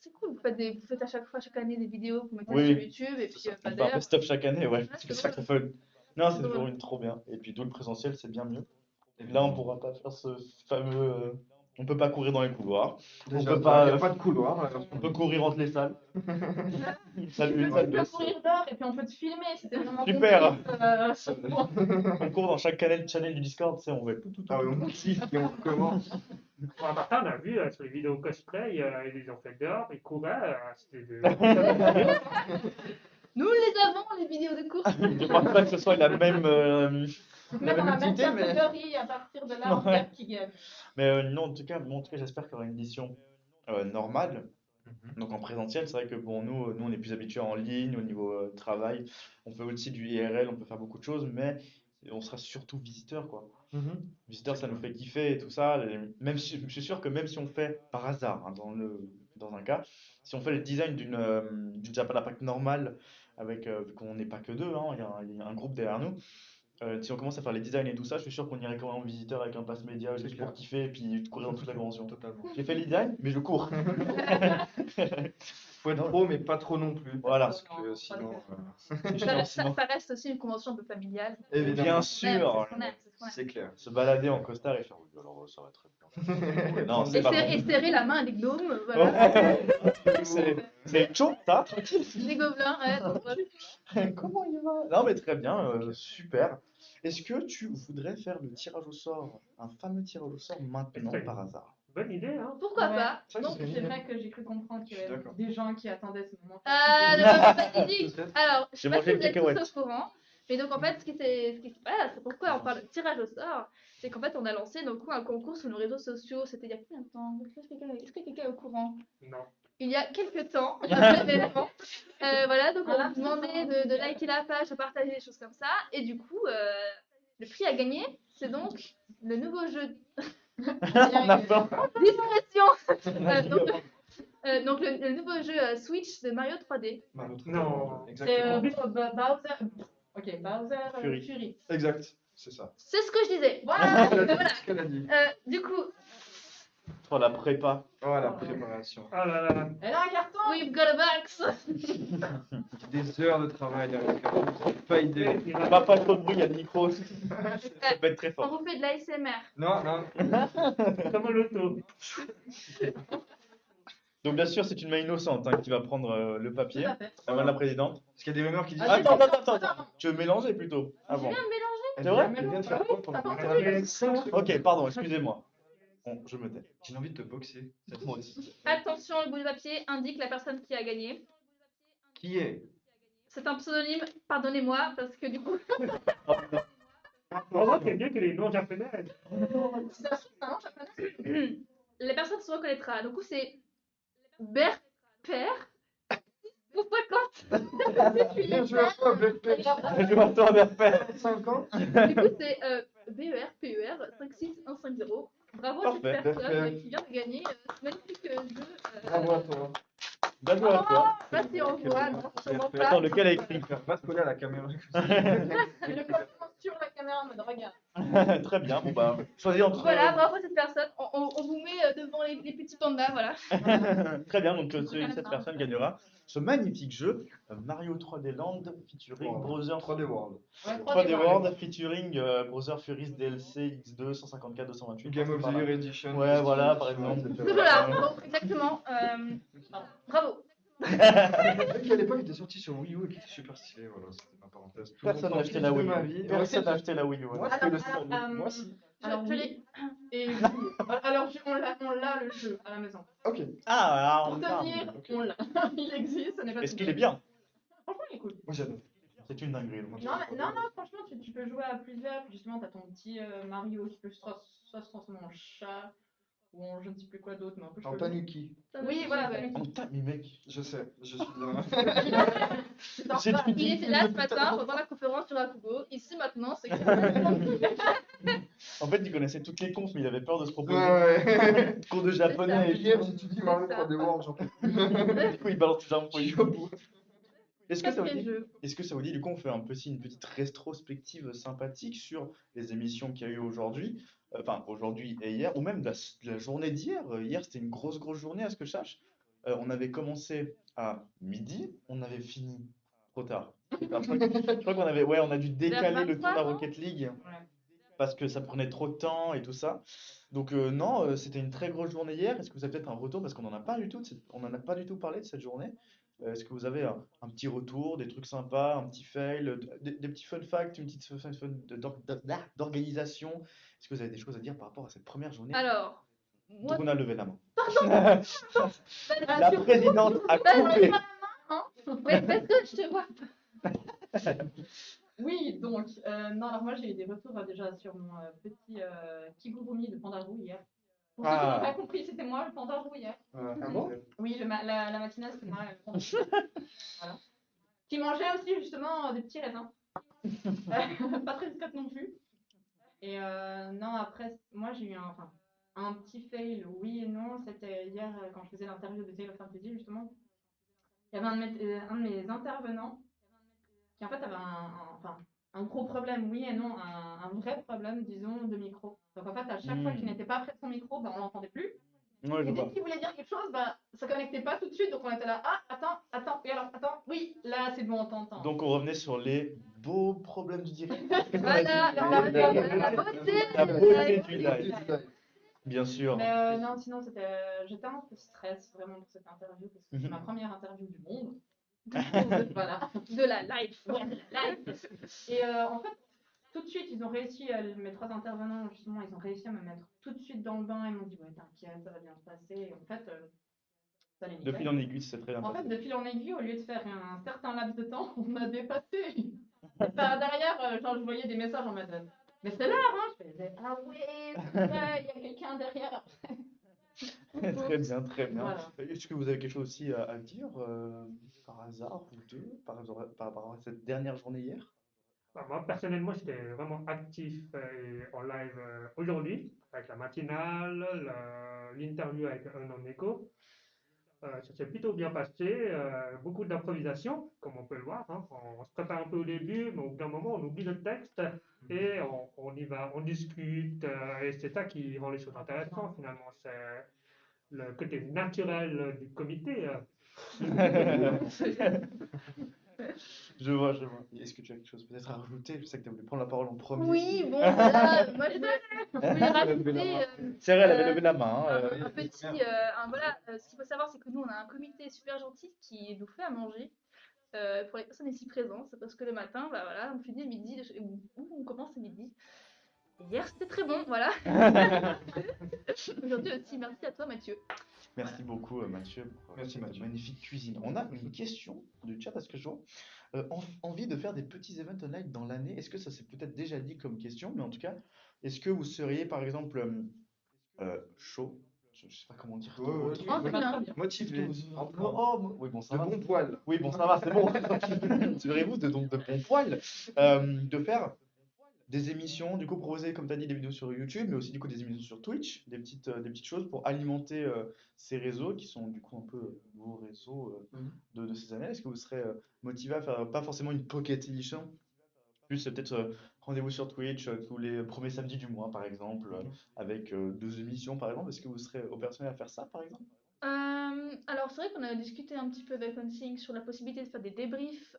c'est cool. Vous faites à chaque fois, chaque année, des vidéos que vous mettez Oui, sur oui. YouTube. Et puis, on fait un d'ailleurs, best-of chaque année, ouais. Ouais, C'est c'est ça qui est fun. Non, c'est toujours une trop bien. Et puis, d'où le présentiel, c'est bien mieux. Là, on pourra pas faire ce fameux. On peut pas courir dans les couloirs. Déjà, on peut pas. il n'y a pas de couloir. Alors. On peut courir entre les salles. Salle 1, On salle peut 2. courir dehors et puis on peut te filmer. C'était vraiment Super. compliqué. On court dans chaque channel du Discord, tu sais, on va tout. Ah oui, on siffle et on recommence. Bon, Martin, on a vu sur les vidéos cosplay, ils les ont fait dehors, ils couraient, c'était de... nous les avons, les vidéos de course. Je pense pas que ce soit la même. Même dans la même utilité, mais. catégorie, à partir de là, on Ouais. sait qui gagne. Mais non, en tout cas, j'espère qu'il y aura une édition normale. Donc en présentiel, c'est vrai que bon, nous on est plus habitués en ligne au niveau travail. On fait aussi du IRL, on peut faire beaucoup de choses, mais on sera surtout visiteurs, quoi. Visiteurs, ça nous fait kiffer et tout ça. Même si, je suis sûr que même si on fait par hasard, hein, dans un cas, si on fait le design d'une Japan Impact normale, avec, vu qu'on n'est pas que deux, hein, il y a un groupe derrière nous. Si on commence à faire les designs et tout ça, je suis sûr qu'on irait quand même en visiteur avec un pass média juste clair. pour kiffer et puis courir dans toute la convention. Totalement. J'ai fait le design, mais je cours. Faut être pro, mais pas trop non plus. Voilà. Parce que sinon. Ça reste aussi une convention un peu familiale. Évidemment. Bien C'est sûr, ce qu'on aime, c'est ce qu'on aime. C'est clair. se balader en costard et faire oui, alors ça va très bien. Non, c'est Et, pas et bon. serrer la main des gnomes, voilà. C'est chaud, ça. Des gobelins, ouais. donc, voilà. Comment il va? Non, mais très bien, super. Est-ce que tu voudrais faire le tirage au sort, un fameux tirage au sort maintenant Très par bien. hasard? Bonne idée, hein? Pourquoi Ouais. pas? Ça, Donc, c'est c'est une vrai que j'ai cru comprendre qu'il y Je suis avait d'accord. des gens qui attendaient ce moment. Le fatidique. Alors, je sais J'ai pas mangé si une vous êtes cacahuète. tous au courant, mais donc en fait, ce qui se passe, c'est pourquoi on parle de tirage au sort, c'est qu'en fait, on a lancé donc un concours sur nos réseaux sociaux. C'était il y a combien de temps? Est-ce que quelqu'un est au courant? Non. Il y a quelques temps, honnêtement. Voilà, donc on Ah, vous demandait de liker la page, de partager des choses comme ça, et du coup, le prix à gagner, c'est donc le nouveau jeu On a peur. discrétion. Donc le nouveau jeu Switch de Mario 3D. Non. C'est Exactement. Bowser. Ok, Bowser Fury. Fury. Exact. C'est ça. C'est ce que je disais. Voilà. Voilà. Ce qu'elle a dit. Du coup, Sur la prépa. Oh, la préparation. Ah là là. Elle a un carton. We've got a box. Des heures de travail derrière le carton. Pas idée. Il On a- va pas trop de bruit, il y a le micro. Ça peut être très On fort. vous fait de l'ASMR. Non, non. Comme un loto. Donc bien sûr, c'est une main innocente hein, qui va prendre le Tout papier. à fait. La main de la présidente. Parce qu'il y a des rumeurs qui disent. Ah, Attends. Tu veux mélanger plutôt avant. Elle C'est vrai vient- elle vient de faire quoi pendant Attends, Elle a fait 5 secondes. Ok, pardon, excusez-moi. Bon, je me tais. J'ai envie de te boxer. Moi aussi. Attention, le bout de papier indique la personne qui a gagné. Qui est? C'est un pseudonyme, pardonnez-moi, parce que du coup, On voit c'est bien que les noms japonais. Si ça se trouve, c'est un nom japonais. la personne se reconnaîtra. Du coup, c'est Berper pour 50. Bien joué à toi, BFP. Je m'attends à faire. 5 ans. Du coup, c'est BER, PER 56150. Bravo à cette Parfait. personne qui vient de gagner ce magnifique jeu. Bravo à toi. Bravo à toi. Je sais pas si on voit, non, sûrement pas. Attends, lequel a écrit? Va te coller à la caméra. Et le classement sur la caméra en mode regarde. Très bien, bon bah, choisis entre... Voilà, bravo à cette personne. On vous met devant les petits pandas, voilà. Très bien, donc cette personne gagnera ce magnifique jeu Mario 3D Land featuring Browser 3D World. Ouais, 3D World featuring Browser Furies DLC X2 154 228. Game of the Year Edition. Ouais, voilà, par exemple. Ce jeu-là, donc exactement. Bravo. Qui à l'époque était sorti sur Wii U et qui était super stylé. Voilà, c'était ma parenthèse. Tout Personne le n'a temps acheté la de Wii ma U. vie. Personne n'a acheté la Wii U. Moi, ouais. c'était le Alors, seul. Moi, si. Alors, Je oui. l'ai. Et oui. Alors, on l'a le jeu à la maison. Ok. Ah, Pour on te parle. dire, ok. on l'a. Il existe, ce n'est pas Est-ce tout qu'il est seul. bien? Franchement, il est cool. Moi, j'adore. C'est une dinguerie. donc. Non, non, franchement, tu peux jouer à plusieurs. Puis justement, tu as ton petit Mario qui peut soit se transformer en chat ou en je ne sais plus quoi d'autre, mais un peu En chelou. Tanuki. Oui, voilà, Ouais. Oh, putain, mais mec. Je sais, je suis là. C'est dans C'est ça. une- Il était là ce matin pendant la conférence sur Akugo. Ici maintenant, c'est En fait, il connaissait toutes les confs, mais il avait peur de se proposer. Ouais. Cours de japonais et Guillaume, tout. si tu dis Mario C'est ça. 3D World, j'en peux Du coup, il balance déjà un plus. point. Je suis au bout. Est-ce que ça vous quel dit? jeu. Est-ce que ça vous dit, du coup, on fait un peu aussi une petite rétrospective sympathique sur les émissions qu'il y a eu aujourd'hui, enfin aujourd'hui et hier, ou même de la journée d'hier. Hier, c'était une grosse journée, à ce que je sache. On avait commencé à midi, on avait fini trop tard. Je crois qu'on avait, ouais, on a dû décaler le tour de la 23, non Rocket League Ouais. parce que ça prenait trop de temps et tout ça. Donc non, c'était une très grosse journée hier. Est-ce que vous avez peut-être un retour parce qu'on n'en a pas du tout, on n'en a pas du tout parlé de cette journée. Est-ce que vous avez un petit retour, des trucs sympas, un petit fail, des petits fun facts, une petite fun d'organisation? Est-ce que vous avez des choses à dire par rapport à cette première journée? Alors, moi, Donc on a levé la main. bah, La présidente a coupé. mais parce que je te vois. Oui, donc, non, alors moi j'ai eu des retours déjà sur mon petit Kigurumi de Panda Roux hier. Pour ceux qui Ah. n'ont pas compris, c'était moi le Panda Roux hier. Ah bon? Oui, la matinale, c'était moi le Panda Roux. Voilà. Qui mangeait aussi justement des petits raisins. Pas très discrète non plus. Et non, après, moi j'ai eu un petit fail, oui et non. C'était hier quand je faisais l'interview de Tale of Fantasy justement. Il y avait un de mes intervenants qui en fait avait un gros problème, oui et non, un vrai problème, disons, de micro. Donc en fait, à chaque fois qu'il n'était pas près de son micro, ben, on l'entendait plus. Ouais, je Et dès vois. qu'il voulait dire quelque chose, ben, ça connectait pas tout de suite. Donc on était là, ah, attends, et alors, attends, oui, là c'est bon, on t'entend. Donc on revenait sur les beaux problèmes du direct. Voilà, la beauté. La beauté du la- live. Bien sûr. Mais non, sinon, j'étais un peu stress vraiment pour cette interview parce que c'est Mhm. ma première interview du monde. Voilà. De la life. Ouais, live. Et en fait, tout de suite, ils ont réussi, mes trois intervenants, justement, ils ont réussi à me mettre tout de suite dans le bain. Ils m'ont dit, ouais, t'inquiète, ça va bien se passer. Et en fait, ça allait De nickel. fil en aiguille, c'est très bien En fait, passé. de fil en aiguille, au lieu de faire un certain laps de temps, on a dépassé. Et par derrière, genre, je voyais des messages en mode, mais c'est l'heure, hein. Je faisais, ah ouais, c'est vrai, il y a quelqu'un derrière. Très bien, très bien. Voilà. Est-ce que vous avez quelque chose aussi à dire par hasard ou deux par rapport à cette dernière journée hier? Bah, moi, personnellement, j'étais vraiment actif en live aujourd'hui, avec la matinale, l'interview avec un en écho. Ça s'est plutôt bien passé, beaucoup d'improvisation, comme on peut le voir, hein. On se prépare un peu au début, mais au bout d'un moment, on oublie le texte et on y va, on discute, et c'est ça qui rend les choses intéressantes finalement. C'est le côté naturel du comité. Je vois, je vois. Est-ce que tu as quelque chose peut-être à rajouter? Je sais que tu as voulu prendre la parole en premier. Oui, bon, voilà, moi je voulais rajouter C'est vrai, elle avait levé la main. un petit. Voilà, ce qu'il faut savoir, c'est que nous, on a un comité super gentil qui nous fait à manger pour les personnes ici présentes. C'est parce que le matin, bah voilà, on finit à midi, ou on commence à midi. Et hier, c'était très bon, voilà. Aujourd'hui aussi, merci à toi, Mathieu. Merci beaucoup, Mathieu, pour Merci, cette Mathieu. magnifique cuisine. On a une question du chat, parce que je vois envie de faire des petits events online dans l'année. Est-ce que ça s'est peut-être déjà dit comme question, mais en tout cas, est-ce que vous seriez par exemple chaud? Je sais pas comment dire Ouais, ouais, autre. Enclin. Motivé. Oui, bon, ça De va. bon poil. Oui, bon, ça va, c'est bon. Serez-vous donc de bon poil de faire des émissions, du coup, proposer, comme tu as dit, des vidéos sur YouTube, mais aussi du coup des émissions sur Twitch, des petites choses pour alimenter ces réseaux qui sont du coup un peu vos réseaux de ces années. Est-ce que vous serez motivé à faire pas forcément une Pocket Edition, plus peut-être rendez-vous sur Twitch tous les premiers samedis du mois, par exemple, avec 2 émissions, par exemple. Est-ce que vous serez opérationnel à faire ça, par exemple? Alors, c'est vrai qu'on a discuté un petit peu avec Unsync sur la possibilité de faire des débriefs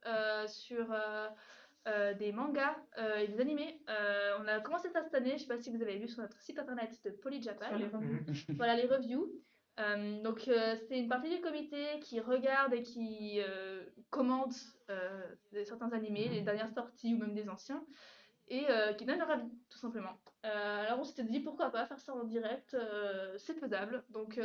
sur des mangas et des animés. On a commencé ça cette année, je ne sais pas si vous avez vu sur notre site internet de Polyjapan. Sur les revues. Voilà les reviews. Donc, c'est une partie du comité qui regarde et qui commente certains animés, les dernières sorties ou même des anciens, et qui donne leur avis, tout simplement. Alors, on s'était dit pourquoi pas faire ça en direct, c'est faisable. Donc,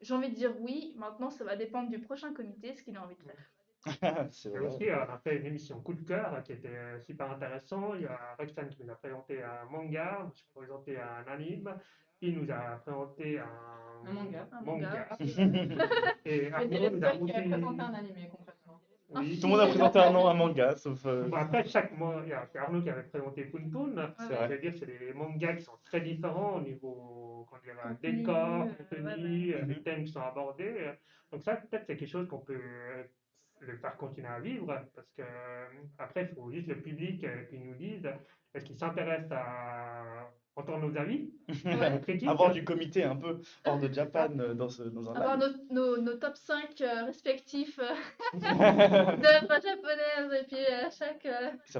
j'ai envie de dire oui. Maintenant, ça va dépendre du prochain comité, ce qu'il a envie de faire. C'est Et vrai. aussi, on a fait une émission coup de cœur qui était super intéressant. Il y a Rexan qui nous a présenté un manga, je suis présenté un anime, il nous a présenté Un manga. Un manga. Et Mais c'est Arnaud le nous a seul qui a aussi. présenté un animé concrètement. Oui. Tout le monde a présenté un manga, sauf. Bon, après, chaque mois, il y a Arnaud qui avait présenté Poun Poun. C'est Ouais, vrai. Je veux dire, c'est des mangas qui sont très différents au niveau, comment dire, Contenu, décor, ouais, contenu, ouais. les thèmes qui sont abordés. Donc ça, peut-être, c'est quelque chose qu'on peut le faire continuer à vivre, parce que après, il faut juste le public qui nous dise, est-ce qu'il s'intéresse à entendre nos avis, Ouais. critiques. Avoir du comité un peu hors de Japan dans un Avoir live. nos top 5 respectifs d'œuvres japonaises, et puis Ça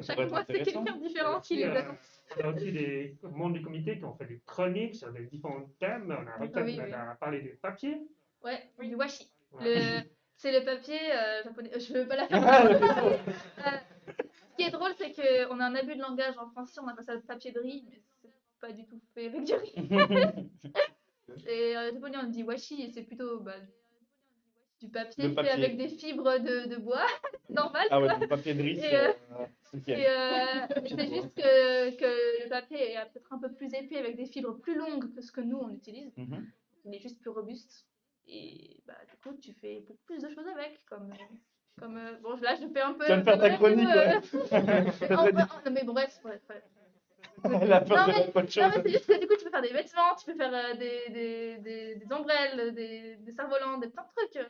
chaque pourrait être mois, c'est intéressant. quelqu'un de Il y a différent qui aussi, les donne. on a aussi des membres du comité qui ont fait des chroniques sur des différents thèmes. On a Rexan Oui, qui nous oui. a parlé des papiers. Ouais, du washi. Ouais. C'est le papier japonais. Je veux pas la faire. Ce qui est drôle, c'est qu'on a un abus de langage en français, on appelle ça le papier de riz, mais c'est pas du tout fait avec du riz. Et japonais, on dit washi, et c'est plutôt du papier Le fait avec papier. des fibres de bois, normal. Ah ouais, donc papier de riz, Et, c'est Et nickel. c'est juste que le papier est peut-être un peu plus épais avec des fibres plus longues que ce que nous on utilise. Mhm. Il est juste plus robuste. Et du coup, tu fais beaucoup plus de choses avec. Bon, là, je fais un peu. Tu viens de faire ta chronique, ouais. Non, mais bon, bref, bref. Elle a peur Non, de mais, mettre autre non, chose. mais c'est juste que du coup, tu peux faire des vêtements, tu peux faire des ombrelles, des cerfs-volants, des plein de trucs.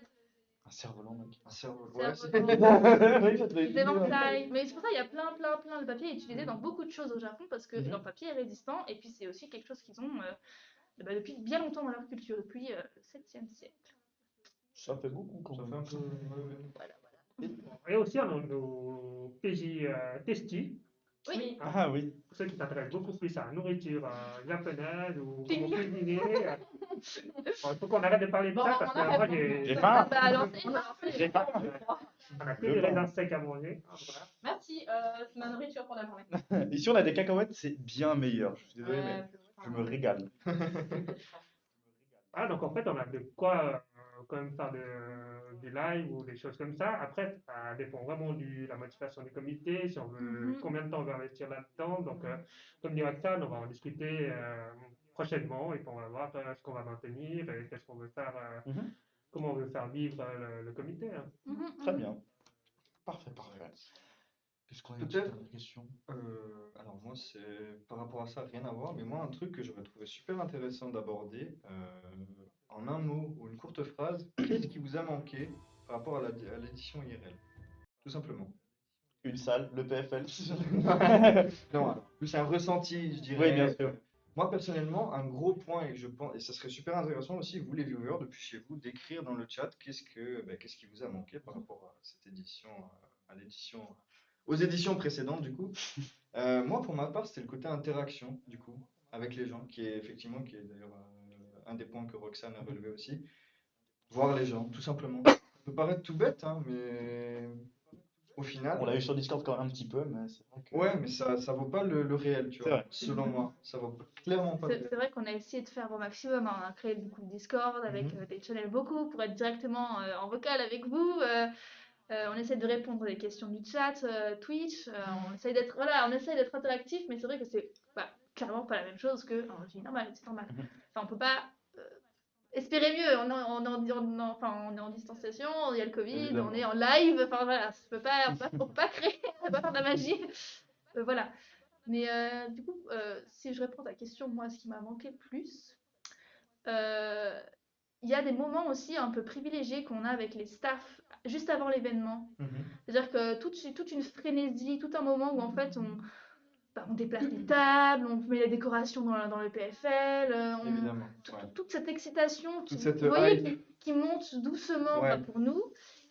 Un cerf-volant, mec. Un cerveau. Cerfs-volants. Oui, ça devrait Des être éventails. Mais c'est pour ça qu'il y a plein. Le papier est utilisé dans beaucoup de choses au Japon parce que leur papier est résistant et puis c'est aussi quelque chose qu'ils ont depuis bien longtemps dans leur culture, depuis le 7e siècle. Ça fait beaucoup quand Ça même. fait un peu. Ouais. Voilà. Et aussi, on a nos PJ Testi. Oui. Hein, Ah oui. pour ceux qui s'intéressent beaucoup plus à la nourriture japonaise ou comment cuisiner. Bon, il faut qu'on arrête de parler de Bon, ça on parce que arrête, moi hein. J'ai faim. Lancez. J'ai faim. on a que Je des pars. raisins secs à manger. Hein, voilà. Merci, c'est ma nourriture pour la journée. Ici, on a des cacahuètes, c'est bien meilleur. Je suis désolé, mais Ouais, je me régale. Ah, donc en fait, on a de quoi quand même faire des lives ou des choses comme ça. Après, ça dépend vraiment de la motivation du comité, si on veut, combien de temps on veut investir là-dedans. Donc, comme dit Roxane, on va en discuter prochainement et puis on va voir ce qu'on va maintenir et qu'est-ce qu'on veut faire, Mhm. comment on veut faire vivre le comité. Hein. Très bien. Parfait, parfait. Puisqu'on a une Peut-être. petite question. Alors moi, c'est par rapport à ça, rien à voir, mais moi, un truc que j'aurais trouvé super intéressant d'aborder, en un mot ou une courte phrase, qu'est-ce qui vous a manqué par rapport à l'édition IRL? Tout simplement. Une salle, le PFL. Non, alors, c'est un ressenti, je Oui, bien dirais. sûr. Moi, personnellement, un gros point, et je pense, et ça serait super intéressant aussi, vous les viewers, depuis chez vous, d'écrire dans le chat qu'est-ce qui vous a manqué par rapport à cette édition, aux éditions précédentes, du coup. Moi, pour ma part, c'était le côté interaction, du coup, avec les gens, qui est d'ailleurs un des points que Roxane a relevé aussi. Voir les gens, tout simplement. Ça peut paraître tout bête, hein, mais au On final, l'a eu sur Discord quand même un petit peu, mais c'est vrai que. ouais, mais ça vaut pas le réel, tu C'est vois, vrai. selon moi. Ça vaut clairement pas le C'est réel. vrai qu'on a essayé de faire au maximum, hein. On a créé beaucoup de Discord avec Mhm. des channels vocaux pour être directement en vocal avec vous. On essaie de répondre aux questions du chat, Twitch. On essaie d'être voilà, on essaie d'être interactif, mais c'est vrai que c'est clairement pas la même chose que en vie normale. C'est normal. Mhm. Enfin, on peut pas espérer mieux. On est en distanciation, il y a le Covid, Évidemment. on est en live. Enfin voilà, on peut pas créer, on peut pas faire de la magie. Voilà. Mais du coup, si je réponds à ta question, moi, ce qui m'a manqué le plus, euh, il y a des moments aussi un peu privilégiés qu'on a avec les staffs juste avant l'événement. Mhm. C'est-à-dire que toute une frénésie, tout un moment où en fait on déplace des tables, on met les décorations dans le PFL, Évidemment, ouais. toute cette excitation Toute cette vous voyez, hype. qui monte doucement Ouais. pour nous.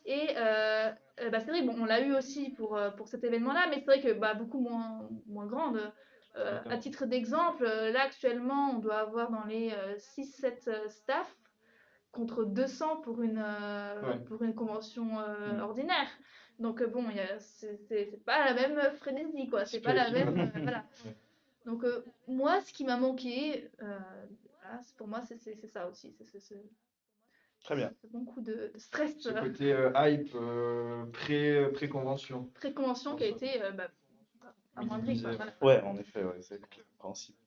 Et c'est vrai, bon, on l'a eu aussi pour cet événement-là, mais c'est vrai que beaucoup moins grande. À Évidemment. titre d'exemple, là actuellement, on doit avoir dans les 6-7 staffs contre 200 Ouais. pour une convention Mm. ordinaire. Donc bon, c'est pas la même frénésie, quoi. C'est C'est pas pas la équivalent. même. Voilà. Ouais. Donc moi, ce qui m'a manqué, voilà, pour moi, c'est ça aussi. C'est Très bien. ce bon coup de stress Ce côté hype pré-convention. pré-convention qui a été amoindri, Minimisé, quoi. ouais. Voilà. Ouais, en effet, ouais, c'est compréhensible.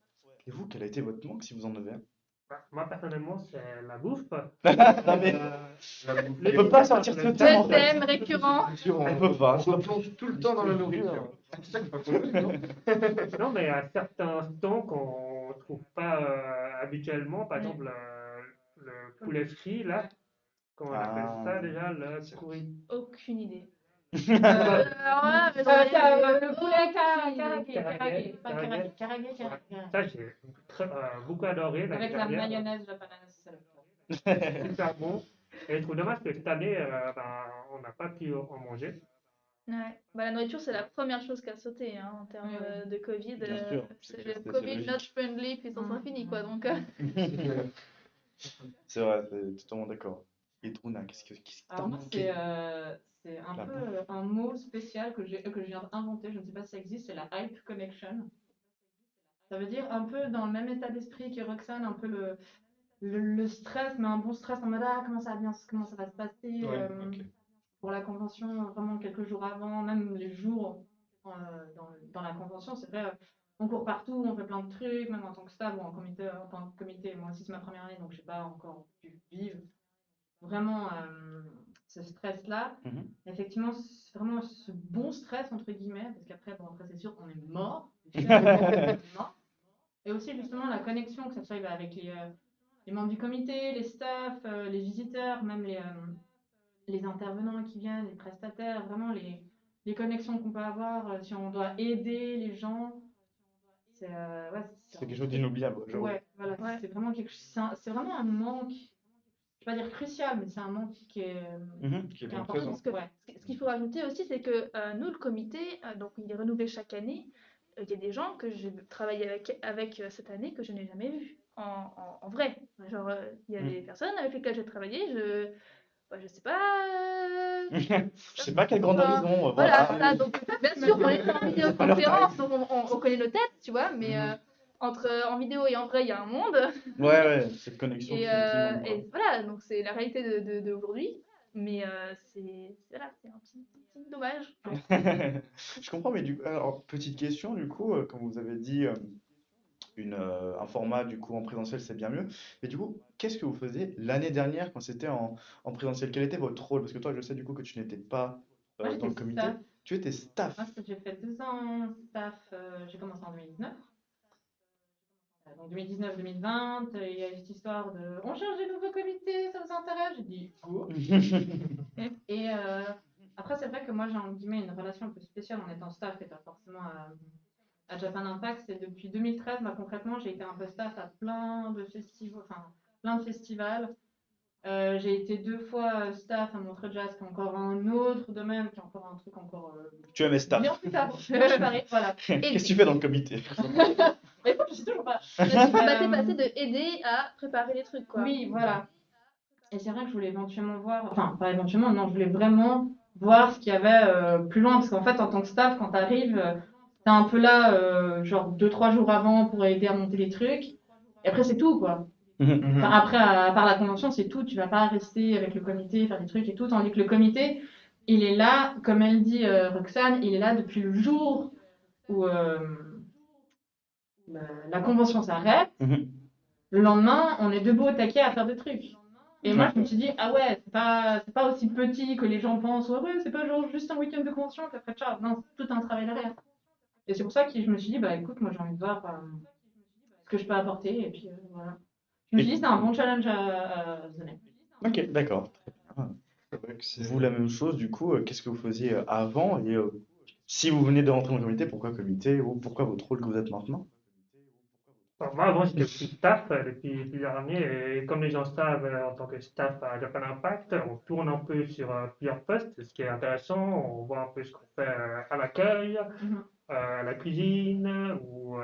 Et vous, quel a été votre manque si vous en avez un? Bah, moi, personnellement, c'est la bouffe. Non, mais La bouffe. Le on peut pas design sortir ce personnel. thème en Le fait. thème récurrent. Elle peut pas. On replonge tout le temps dans la nourriture. C'est ça qu'il faut faire, non? Non, mais à certains temps qu'on ne trouve pas habituellement, par Mm. exemple le poulet frit, là, comment on appelle ça Ah. déjà, le C'est- curry. Aucune idée. Bah, Alors là, mais j'en ai Le poulet aucune idée. caragé, pas Caragé. caragé, Ça, j'ai beaucoup adoré l'année avec la dernière. mayonnaise japonaise, c'est le top. Super bon. Et je trouve dommage que cette année, on n'a pas pu en manger. Ouais. La nourriture, c'est la première chose qui a sauté hein, en termes Oui, oui. de Covid. Bien sûr, C'est c'est le Covid logique. not friendly puissance infinie, quoi. Donc, C'est vrai, c'est totalement d'accord. Et Druna, qu'est-ce qui t'a Alors moi, manqué? c'est un La peu bouffe. un mot spécial que je viens d'inventer, je ne sais pas si ça existe, c'est la hype connection. Ça veut dire un peu dans le même état d'esprit que Roxane, un peu le stress, mais un bon stress en mode ah, comment ça va se passer Ouais, ok. pour la convention, vraiment quelques jours avant, même les jours dans la convention, c'est vrai, on court partout, on fait plein de trucs, même en tant que staff ou en tant que comité. Moi aussi, c'est ma première année, donc je n'ai pas encore pu vivre vraiment ce stress-là. Mhm. Effectivement, c'est vraiment ce bon stress, entre guillemets, parce qu'après, bon, après, c'est sûr qu'on est mort. C'est sûr qu'on est mort. Et aussi, justement, la connexion, que ce soit avec les membres du comité, les staffs, les visiteurs, même les intervenants qui viennent, les prestataires, vraiment les connexions qu'on peut avoir, si on doit aider les gens. Ouais, C'est un quelque chose truc- d'inoubliable, j'avoue. Ouais, voilà, Ouais. c'est vraiment c'est vraiment un manque, je vais pas dire crucial, mais c'est un manque qui est, Mhm. Qui est qui est bien important. présent. parce que Ouais. ce qu'il faut rajouter aussi, c'est que nous, le comité, donc il est renouvelé chaque année. Il y a des gens que j'ai travaillé avec cette année que je n'ai jamais vus en vrai. Genre, il y a des personnes avec lesquelles j'ai travaillé, je sais pas. Je sais pas quel grand Enfin, horizon, voilà, voilà. ça. Donc, bien sûr, on est en C'est pas leur vidéoconférence, taille. donc on connaît nos têtes, tu vois, mais Mhm. entre en vidéo et en vrai, il y a un monde. Ouais, cette connexion qui manque, quoi. Et voilà, donc c'est la réalité d'aujourd'hui. Mais voilà, c'est un petit dommage. Je comprends, mais du coup, alors, petite question, du coup, comme vous avez dit, un format du coup en présentiel c'est bien mieux. Mais du coup, qu'est-ce que vous faisiez l'année dernière quand c'était en présentiel? Quel était votre rôle? Parce que toi, je sais du coup que tu n'étais pas Moi, dans j'étais le comité. staff. Tu étais staff. Moi, j'ai fait 2 ans staff. J'ai commencé en 2019. Donc 2019-2020, il y a eu cette histoire de on cherche des nouveaux comités, ça vous intéresse? J'ai dit go. Et après, c'est vrai que moi j'ai en guillemets une relation un peu spéciale en étant staff et pas forcément à Japan Impact. C'est depuis 2013, moi concrètement, j'ai été un peu staff à plein de festivals, j'ai été 2 fois staff à Montreux Jazz, qui est encore un autre domaine, qui est encore un truc encore Tu aimais staff. bien plus tard. Moi, je parie, voilà. Qu'est-ce que tu fais dans le comité? Mais écoute, je sais toujours pas. Bah, t'es passé de aider à préparer les trucs, quoi. Oui, voilà. Et c'est vrai que je voulais éventuellement voir, enfin, pas éventuellement, non, je voulais vraiment voir ce qu'il y avait plus loin. Parce qu'en fait, en tant que staff, quand t'arrives, t'es un peu là, genre 2-3 jours avant pour aider à monter les trucs. Et après, c'est tout, quoi. Enfin, après, à part la convention, c'est tout. Tu vas pas rester avec le comité, faire des trucs et tout. Tandis que le comité, il est là, comme elle dit Roxane, il est là depuis le jour où la convention s'arrête. Le lendemain, on est debout au taquet à faire des trucs. Et moi, je me suis dit, ah ouais, c'est pas aussi petit que les gens pensent. Ouais, c'est pas genre juste un week-end de convention, puis après, ciao. Non, c'est tout un travail derrière. Et c'est pour ça que je me suis dit, bah écoute, moi j'ai envie de voir ce que je peux apporter. Et puis voilà. Je me suis dit, c'est un bon challenge à se donner. Ok, d'accord. C'est vrai que c'est- Vous, la même chose, du coup, qu'est-ce que vous faisiez avant et si vous venez de rentrer dans le comité, pourquoi comité ou pourquoi votre rôle que vous êtes maintenant? Alors, moi, avant, j'étais aussi staff depuis plusieurs années. Et comme les gens savent, en tant que staff à Japan Impact, on tourne un peu sur plusieurs postes, ce qui est intéressant. On voit un peu ce qu'on fait à l'accueil, à la cuisine ou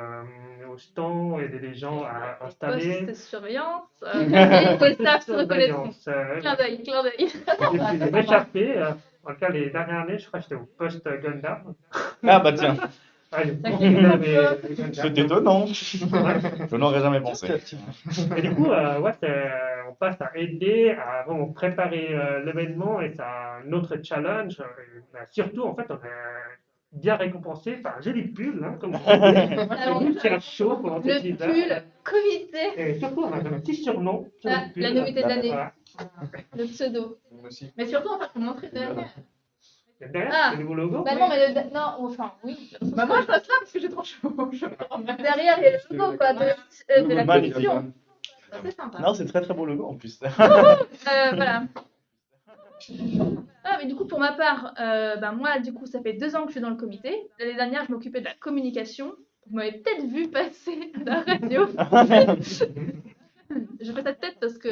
au stand, aider les gens à Poste installer. de surveillance, les staff se reconnaîtront. Surveillance. Clin d'œil, clin d'œil. J'ai pu m'échapper. En tout cas, les dernières années, je crois que j'étais au poste Gundam. Ah bah tiens, Ah, j'ai beaucoup Sacré aimé Gundam. les Gundam. c'est étonnant. Ouais. Je n'aurais jamais pensé. Et du coup, ouais, on passe à aider, à vraiment préparer l'événement et c'est un autre challenge. Surtout, en fait, on est bien récompensé par un joli pull, hein, comme vous voyez. Moi, c'est Alors, lui qui a chaud pendant cet Le hiver. pull comité, Et surtout, on a un petit surnom sur le pull. la nouveauté de l'année, Voilà. le pseudo. Moi aussi. Mais surtout, en fait, pour montrer derrière. Et derrière, Ah. c'est le nouveau logo. Bah non, mais non, enfin, oui. Bah, moi, je passe là parce que j'ai trop chaud. Derrière, il y a le logo, quoi, de la Magnifique. commission. C'est sympa. Non, c'est très très beau logo en plus. Voilà. Ah, mais du coup, pour ma part, bah, moi, du coup, ça fait 2 ans que je suis dans le comité. L'année dernière, je m'occupais de la communication. Vous m'avez peut-être vu passer à la radio. Je fais cette tête parce que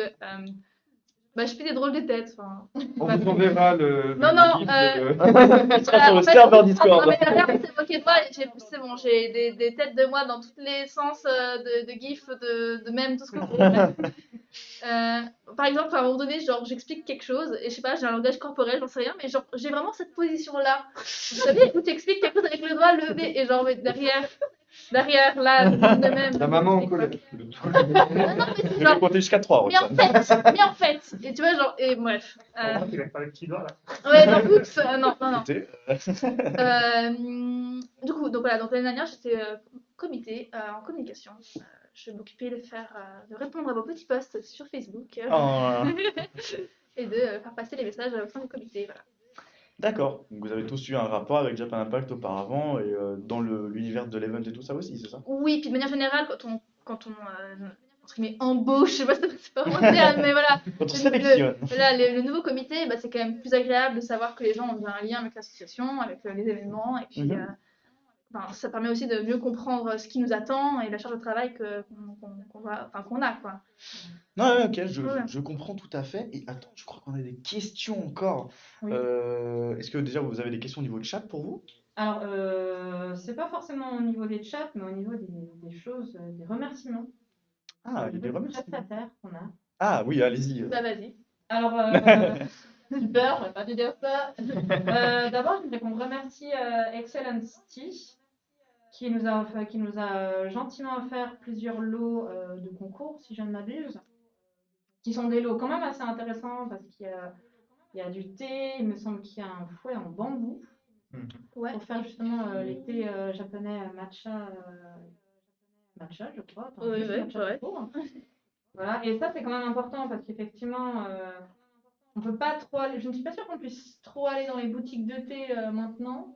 bah, je fais des drôles de têtes. Enfin, On vous enverra le Non, non, gif Ce sera sur le en fait, serveur non, Discord. mais derrière, on s'est moqué de moi. C'est bon, j'ai des têtes de moi dans tous les sens de gifs, de mèmes, tout ce que vous voulez. Bref. Par exemple, à un moment donné, genre, j'explique quelque chose et je sais pas, j'ai un langage corporel, j'en sais rien, mais genre, j'ai vraiment cette position-là. Vous savez, où tu expliques quelque chose avec le doigt levé et genre, mais derrière, là, de même. La maman en j'explique, colère. quoi. Non, mais c'est Je vais genre, compter jusqu'à 3, mais en Roxane. fait, et tu vois, genre, et bref. Moi, tu vas faire le petit doigt là. Ouais, non, oups, non. Écoutez, Du coup, donc voilà, donc l'année dernière, j'étais comité en communication. Je m'occupais de répondre à vos petits posts sur Facebook oh, et de faire passer les messages au sein du comité. Voilà. d'accord. Donc vous avez tous eu un rapport avec Japan Impact auparavant et dans l'univers de l'event et tout ça aussi, c'est ça? Oui, puis de manière générale, quand on entre guillemets, embauche, je sais pas si c'est pas vraiment le terme, mais voilà. Quand on sélectionne. Le nouveau comité, bah, c'est quand même plus agréable de savoir que les gens ont bien un lien avec l'association, avec les événements, et puis enfin, ça permet aussi de mieux comprendre ce qui nous attend et la charge de travail qu'on a, quoi. Non, ouais, ok, Ouais. je comprends tout à fait. Et attends, je crois qu'on a des questions encore. Oui. Est-ce que déjà vous avez des questions au niveau de chat pour vous? Alors, c'est pas forcément au niveau des chats, mais au niveau des choses, des remerciements. Ah, il y a des Des remerciements. prestataires qu'on a. Ah oui, allez-y. Bah, vas-y. Alors, super, j'aurais pas dû dire ça. D'abord, je voudrais qu'on remercie Excellency qui nous a gentiment offert plusieurs lots de concours, si je ne m'abuse, qui sont des lots quand même assez intéressants parce qu'il y a du thé, il me semble qu'il y a un fouet en bambou Ouais. pour faire justement les thés japonais matcha, je crois. Attends, Oui, juste ouais, matcha ouais. tout court. Voilà, et ça c'est quand même important parce qu'effectivement, on peut pas trop aller, je ne suis pas sûre qu'on puisse trop aller dans les boutiques de thé maintenant.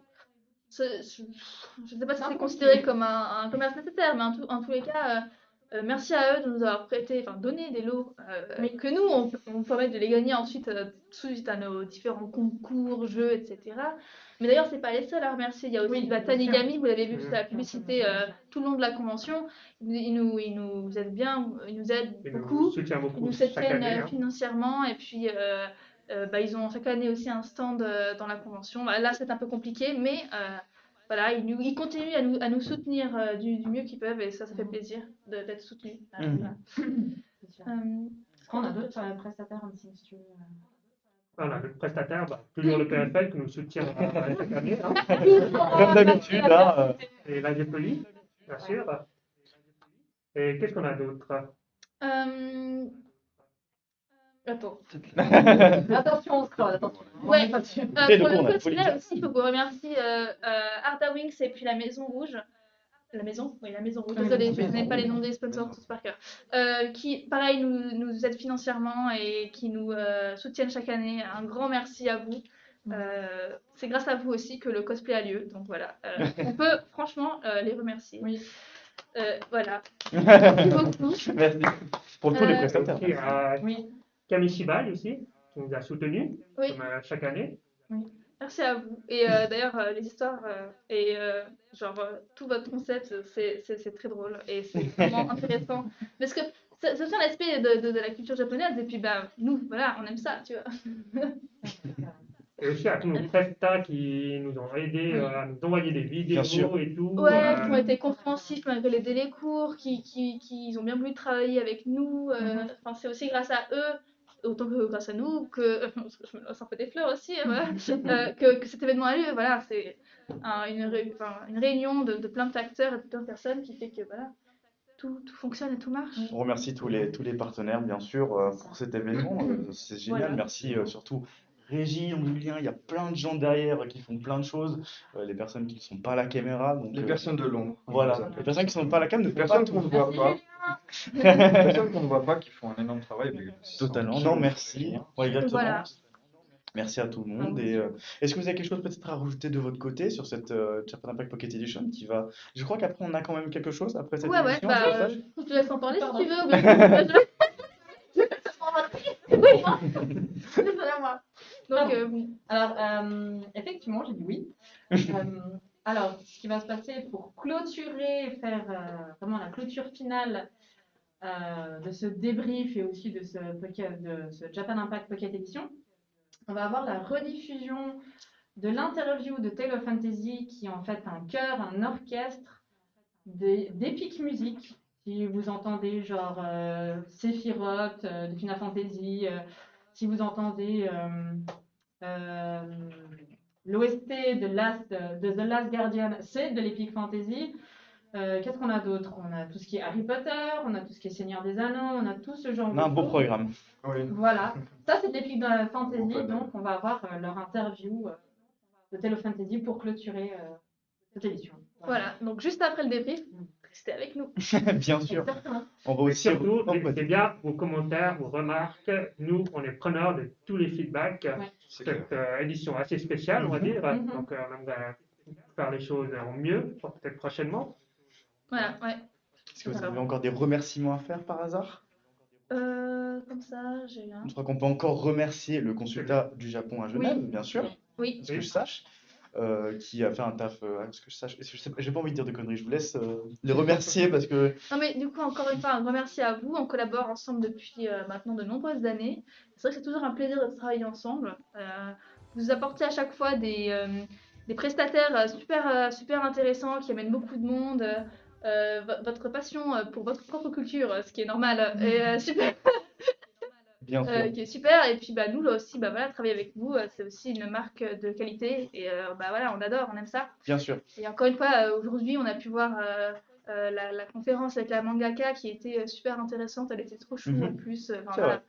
Je ne sais pas si C'est un c'est peu considéré compliqué. comme un commerce nécessaire, mais en tous les cas, Merci à eux de nous avoir donné des lots Oui. que nous, on permet de les gagner ensuite suite à nos différents concours, jeux, etc. Mais d'ailleurs, c'est pas les seuls à remercier. Il y a aussi Oui, Tanigami, vous l'avez vu Mhm. sur la publicité tout le long de la convention. Il nous aide bien, il nous aide Il nous beaucoup. soutient Ils beaucoup nous chaque soutiennent année. Hein. financièrement et puis ils ont chaque année aussi un stand dans la convention. Bah, là, c'est un peu compliqué, mais voilà, ils continuent à nous soutenir du mieux qu'ils peuvent et ça fait plaisir d'être soutenus. Voilà. C'est sûr. Euh, Est-ce qu'on a d'autres prestataires aussi, si tu veux Voilà, le prestataire, toujours le PFL qui nous soutient chaque année. Hein. Comme d'habitude, hein, Et la Poli, bien sûr. Et qu'est-ce qu'on a d'autre? euh, Attends. Attention, on scroll, attention. Ouais. On est pas dessus. Et Pour donc, on le a cosplay Polyjap. aussi, il faut qu'on remercie Arda Wings et puis la Maison Rouge. La Maison, oui, la Maison Rouge. Oui, Désolée, la je Maison connais pas les Rouge. noms des sponsors tous par cœur. Qui, pareil, nous aident financièrement et qui nous soutiennent chaque année. Un grand merci à vous. C'est grâce à vous aussi que le cosplay a lieu. Donc voilà, on peut franchement les remercier. Oui. Voilà. Merci beaucoup. Merci pour tous les Euh, Et prestataires. aussi à Oui. Camille Chibal aussi, qui nous a soutenus Oui. comme, chaque année. Merci à vous. Et d'ailleurs, les histoires et tout votre concept, c'est très drôle et c'est vraiment intéressant. Parce que c'est aussi un aspect de la culture japonaise. Et puis, bah, nous, voilà, on aime ça, tu vois. Et aussi à tous nos prestats qui nous ont aidés Oui. à nous envoyer des Bien sûr. vidéos et tout. Ouais, qui ont été compréhensifs malgré les délais courts, qui ont bien voulu travailler avec nous. Enfin, c'est aussi grâce à eux, autant que grâce à nous, que je me lance un peu des fleurs aussi, voilà, que cet événement a lieu. Voilà, c'est une réunion de plein de facteurs et de plein de personnes qui fait que voilà, tout fonctionne et tout marche. On remercie tous les partenaires, bien sûr, pour cet événement. C'est génial. Voilà. Merci surtout Régie, Julien. Il y a plein de gens derrière qui font plein de choses. Les personnes qui ne sont pas à la caméra. Donc, Les personnes de l'ombre. voilà. Les personnes qui ne sont pas à la cam ne Les font pas personnes tout. qu'on ne voit Merci, pas. Julien. Les personnes qu'on ne voit pas qui font un énorme travail. Mais Totalement. qui Non, ont merci. fait. Ouais, exactement. Voilà. Merci à tout le monde. Et est-ce que vous avez quelque chose peut-être à rajouter de votre côté sur cette Japan Impact Pocket Edition qui va. Je crois qu'après on a quand même quelque chose après cette Ouais, émission. bah, je sache. je te laisse en parler si Pardon. tu veux. Ou bien oui, désolée à moi. Donc, Alors, effectivement, j'ai dit oui. Alors, ce qui va se passer pour clôturer, faire vraiment la clôture finale de ce débrief et aussi de ce Japan Impact Pocket Edition, on va avoir la rediffusion de l'interview de Tale of Fantasy qui est en fait un chœur, un orchestre d'Epic Music. Si vous entendez genre Sephiroth de Final Fantasy, si vous entendez l'OST de The Last Guardian, c'est de l'Epic Fantasy. Qu'est-ce qu'on a d'autre? On a tout ce qui est Harry Potter, on a tout ce qui est Seigneur des Anneaux, on a tout ce genre On de a un beau choses. programme. Oui. Voilà, ça c'est de l'Epic Fantasy, Bon, donc on va avoir leur interview de Tale of Fantasy pour clôturer cette édition. voilà. Donc, juste après le débrief, restez avec nous. Bien sûr. Exactement. On va Et aussi. surtout, Oh, vas-y. c'est bien vos commentaires, vos remarques. Nous, on est preneurs de tous les feedbacks. C'est clair. Cette édition assez spéciale, on va dire. Mhm. Donc, on aimerait faire les choses en mieux, peut-être prochainement. Voilà, ouais. Est-ce que vous avez encore des remerciements à faire par hasard? Comme ça, j'ai un. Je crois qu'on peut encore remercier le consulat du Japon à Genève, bien sûr, Oui. ce que je sache, qui a fait un taf, ce que je sache. Je sais pas, j'ai pas envie de dire de conneries, je vous laisse les remercier parce que. Non, mais du coup, encore une fois, un grand merci à vous. On collabore ensemble depuis maintenant de nombreuses années. C'est vrai que c'est toujours un plaisir de travailler ensemble. Vous apportez à chaque fois des prestataires super intéressants qui amènent beaucoup de monde. Votre passion pour votre propre culture, ce qui est normal, est super. Bien sûr. Qui est super. Et puis bah, nous là aussi, bah, voilà, travailler avec vous, c'est aussi une marque de qualité. Et bah, voilà, on adore, on aime ça. Bien sûr. Et encore une fois, aujourd'hui, on a pu voir la conférence avec la mangaka qui était super intéressante. Elle était trop chou en plus. Enfin, C'est voilà.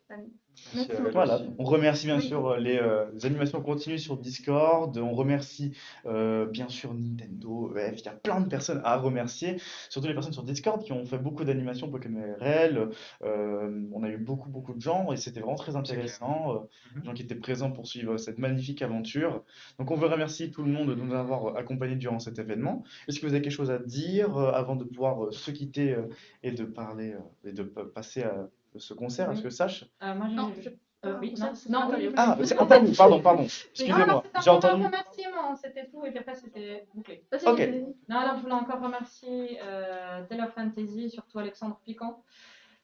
Merci. à elle Voilà, aussi. on remercie bien Oui. sûr les animations continues sur Discord, on remercie bien sûr Nintendo, il y a plein de personnes à remercier, surtout les personnes sur Discord qui ont fait beaucoup d'animations Pokémon RL, on a eu beaucoup de gens et c'était vraiment très C'est clair. intéressant, Mhm. les gens qui étaient présents pour suivre cette magnifique aventure. Donc on veut remercier tout le monde de nous avoir accompagnés durant cet événement. Est-ce que vous avez quelque chose à dire avant de pouvoir se quitter et de parler et de passer à ce concert, à ce Oui. que sache? Moi, Non, j'ai... c'est pas un oui, concert, non, c'est non, une oui, interview. oui. Ah, c'est interview, pardon, Non, non, excusez-moi, c'était j'ai encore un entendu. remerciement, c'était tout, et puis après, c'était bouclé. Vas-y, Ok. vas-y. Non, alors je voulais encore remercier Tale of Fantasy, surtout Alexandre Piquant,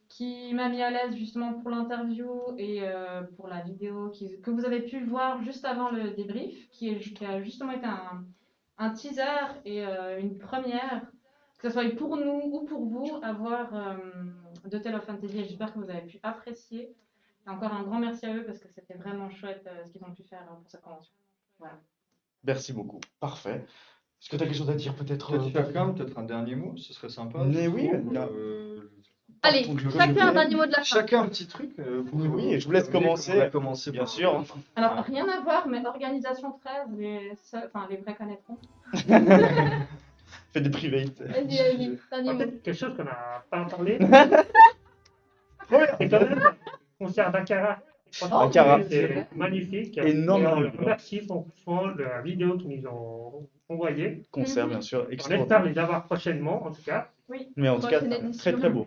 qui m'a mis à l'aise justement pour l'interview et pour la vidéo que vous avez pu voir juste avant le débrief, qui a justement été un teaser et une première, que ce soit pour nous ou pour vous, à voir de Tale of Fantasy. Et j'espère que vous avez pu apprécier. Et encore un grand merci à eux parce que c'était vraiment chouette ce qu'ils ont pu faire pour cette convention. Voilà. Merci beaucoup, parfait. Est-ce que tu as quelque chose à dire peut-être Peut-être chacun, peut-être un dernier mot, ce serait sympa, Mais je oui, trouve. Allez, Partons de chacun un lever. dernier mot de la fin. Chacun un petit truc. Oui, oui, je vous laisse commencer. On a commencé Bien par- sûr. Alors, rien à voir, mais Organisation 13, les vrais connaîtront. Fais des privés. Vas-y, dernier mot. Peut-être quelque chose qu'on n'a pas parlé, Ouais. c'est quand même le concert d'Akara. Akara. C'est magnifique. Énorme. Et on le remercie pour la vidéo qu'ils nous ont envoyée. Concert, bien sûr, On extraordinaire. espère les avoir prochainement, en tout cas. Mais en tout cas, Prochaine très édition. beau.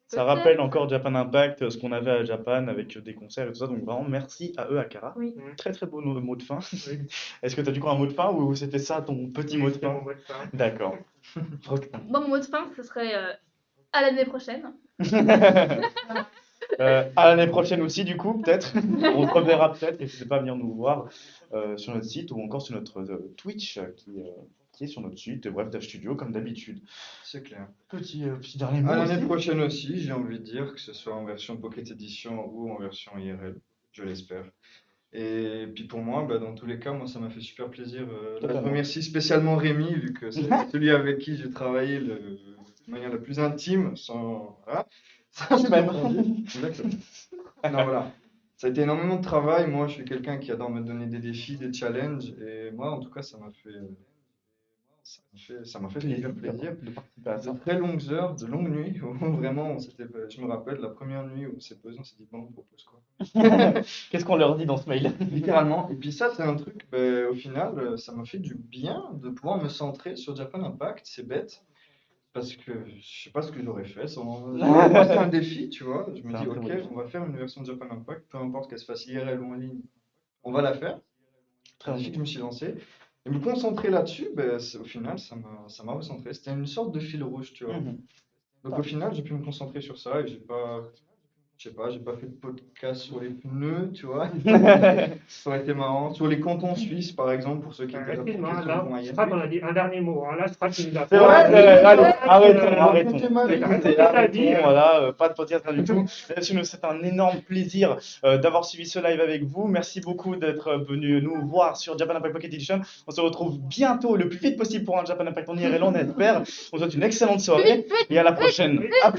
Ça Peut-être. rappelle encore Japan Impact, ce qu'on avait à Japan avec des concerts et tout ça. Donc vraiment, merci à eux, Akara. Oui. Très beau mot de fin. Oui. Est-ce que tu as du coup un mot de fin ou c'était ça ton petit mot de C'était fin? mon mot de fin. D'accord. Moi, mon mot de fin, ce serait à l'année prochaine. À l'année prochaine aussi, du coup, peut-être. On se reverra peut-être. N'hésitez pas à venir nous voir sur notre site ou encore sur notre Twitch qui est sur notre site, bref, Dash Studio, comme d'habitude. C'est clair. Petit dernier mot À aussi. l'année prochaine aussi, j'ai envie de dire, que ce soit en version Pocket Edition ou en version IRL, je l'espère. Et puis pour moi, dans tous les cas, moi ça m'a fait super plaisir. Je Totalement. remercie spécialement Rémi, vu que c'est celui avec qui j'ai travaillé de manière la plus intime, sans... Voilà. Ça, Je m'aime. Exactement. Non, voilà. Ça a été énormément de travail. Moi, je suis quelqu'un qui adore me donner des défis, des challenges. Et moi, en tout cas, ça m'a fait super plaisir. de participer à De ça. très longues heures, de longues nuits, où vraiment, je me rappelle la première nuit où on s'est posé, on s'est dit, bon, on propose quoi? Qu'est-ce qu'on leur dit dans ce mail? Littéralement. Et puis ça, c'est un truc, au final, ça m'a fait du bien de pouvoir me centrer sur Japan Impact. C'est bête, parce que je sais pas ce que j'aurais fait. Moi, c'est un défi, tu vois. Je me C'est un dis, très beau ok, défi. on va faire une version de Japan Impact, peu importe qu'elle se fasse IRL ou en ligne, on va la faire. C'est un défi que je me suis lancé. Et me concentrer là-dessus, au final, ça m'a recentré. C'était une sorte de fil rouge, tu vois. Mhm. Donc au final, j'ai pu me concentrer sur ça et j'ai pas fait de podcast sur les pneus, tu vois. Ça aurait été marrant. Sur les cantons suisses, par exemple, pour ceux qui étaient là pour Excuse-moi, question là, de je crois qu'on a dit un dernier mot. Hein. Là, je crois qu'il nous a C'est vrai, allez, arrêtons. Arrêtez, Arrêtons, voilà, pas de podcast, rien du tout. Là-dessus, c'est un énorme plaisir d'avoir suivi ce live avec vous. Merci beaucoup d'être venu nous voir sur Japan Impact Pocket Edition. On se retrouve bientôt, le plus vite possible pour un Japan Impact en IRL, on espère. On vous souhaite une excellente soirée et à la prochaine. À plus.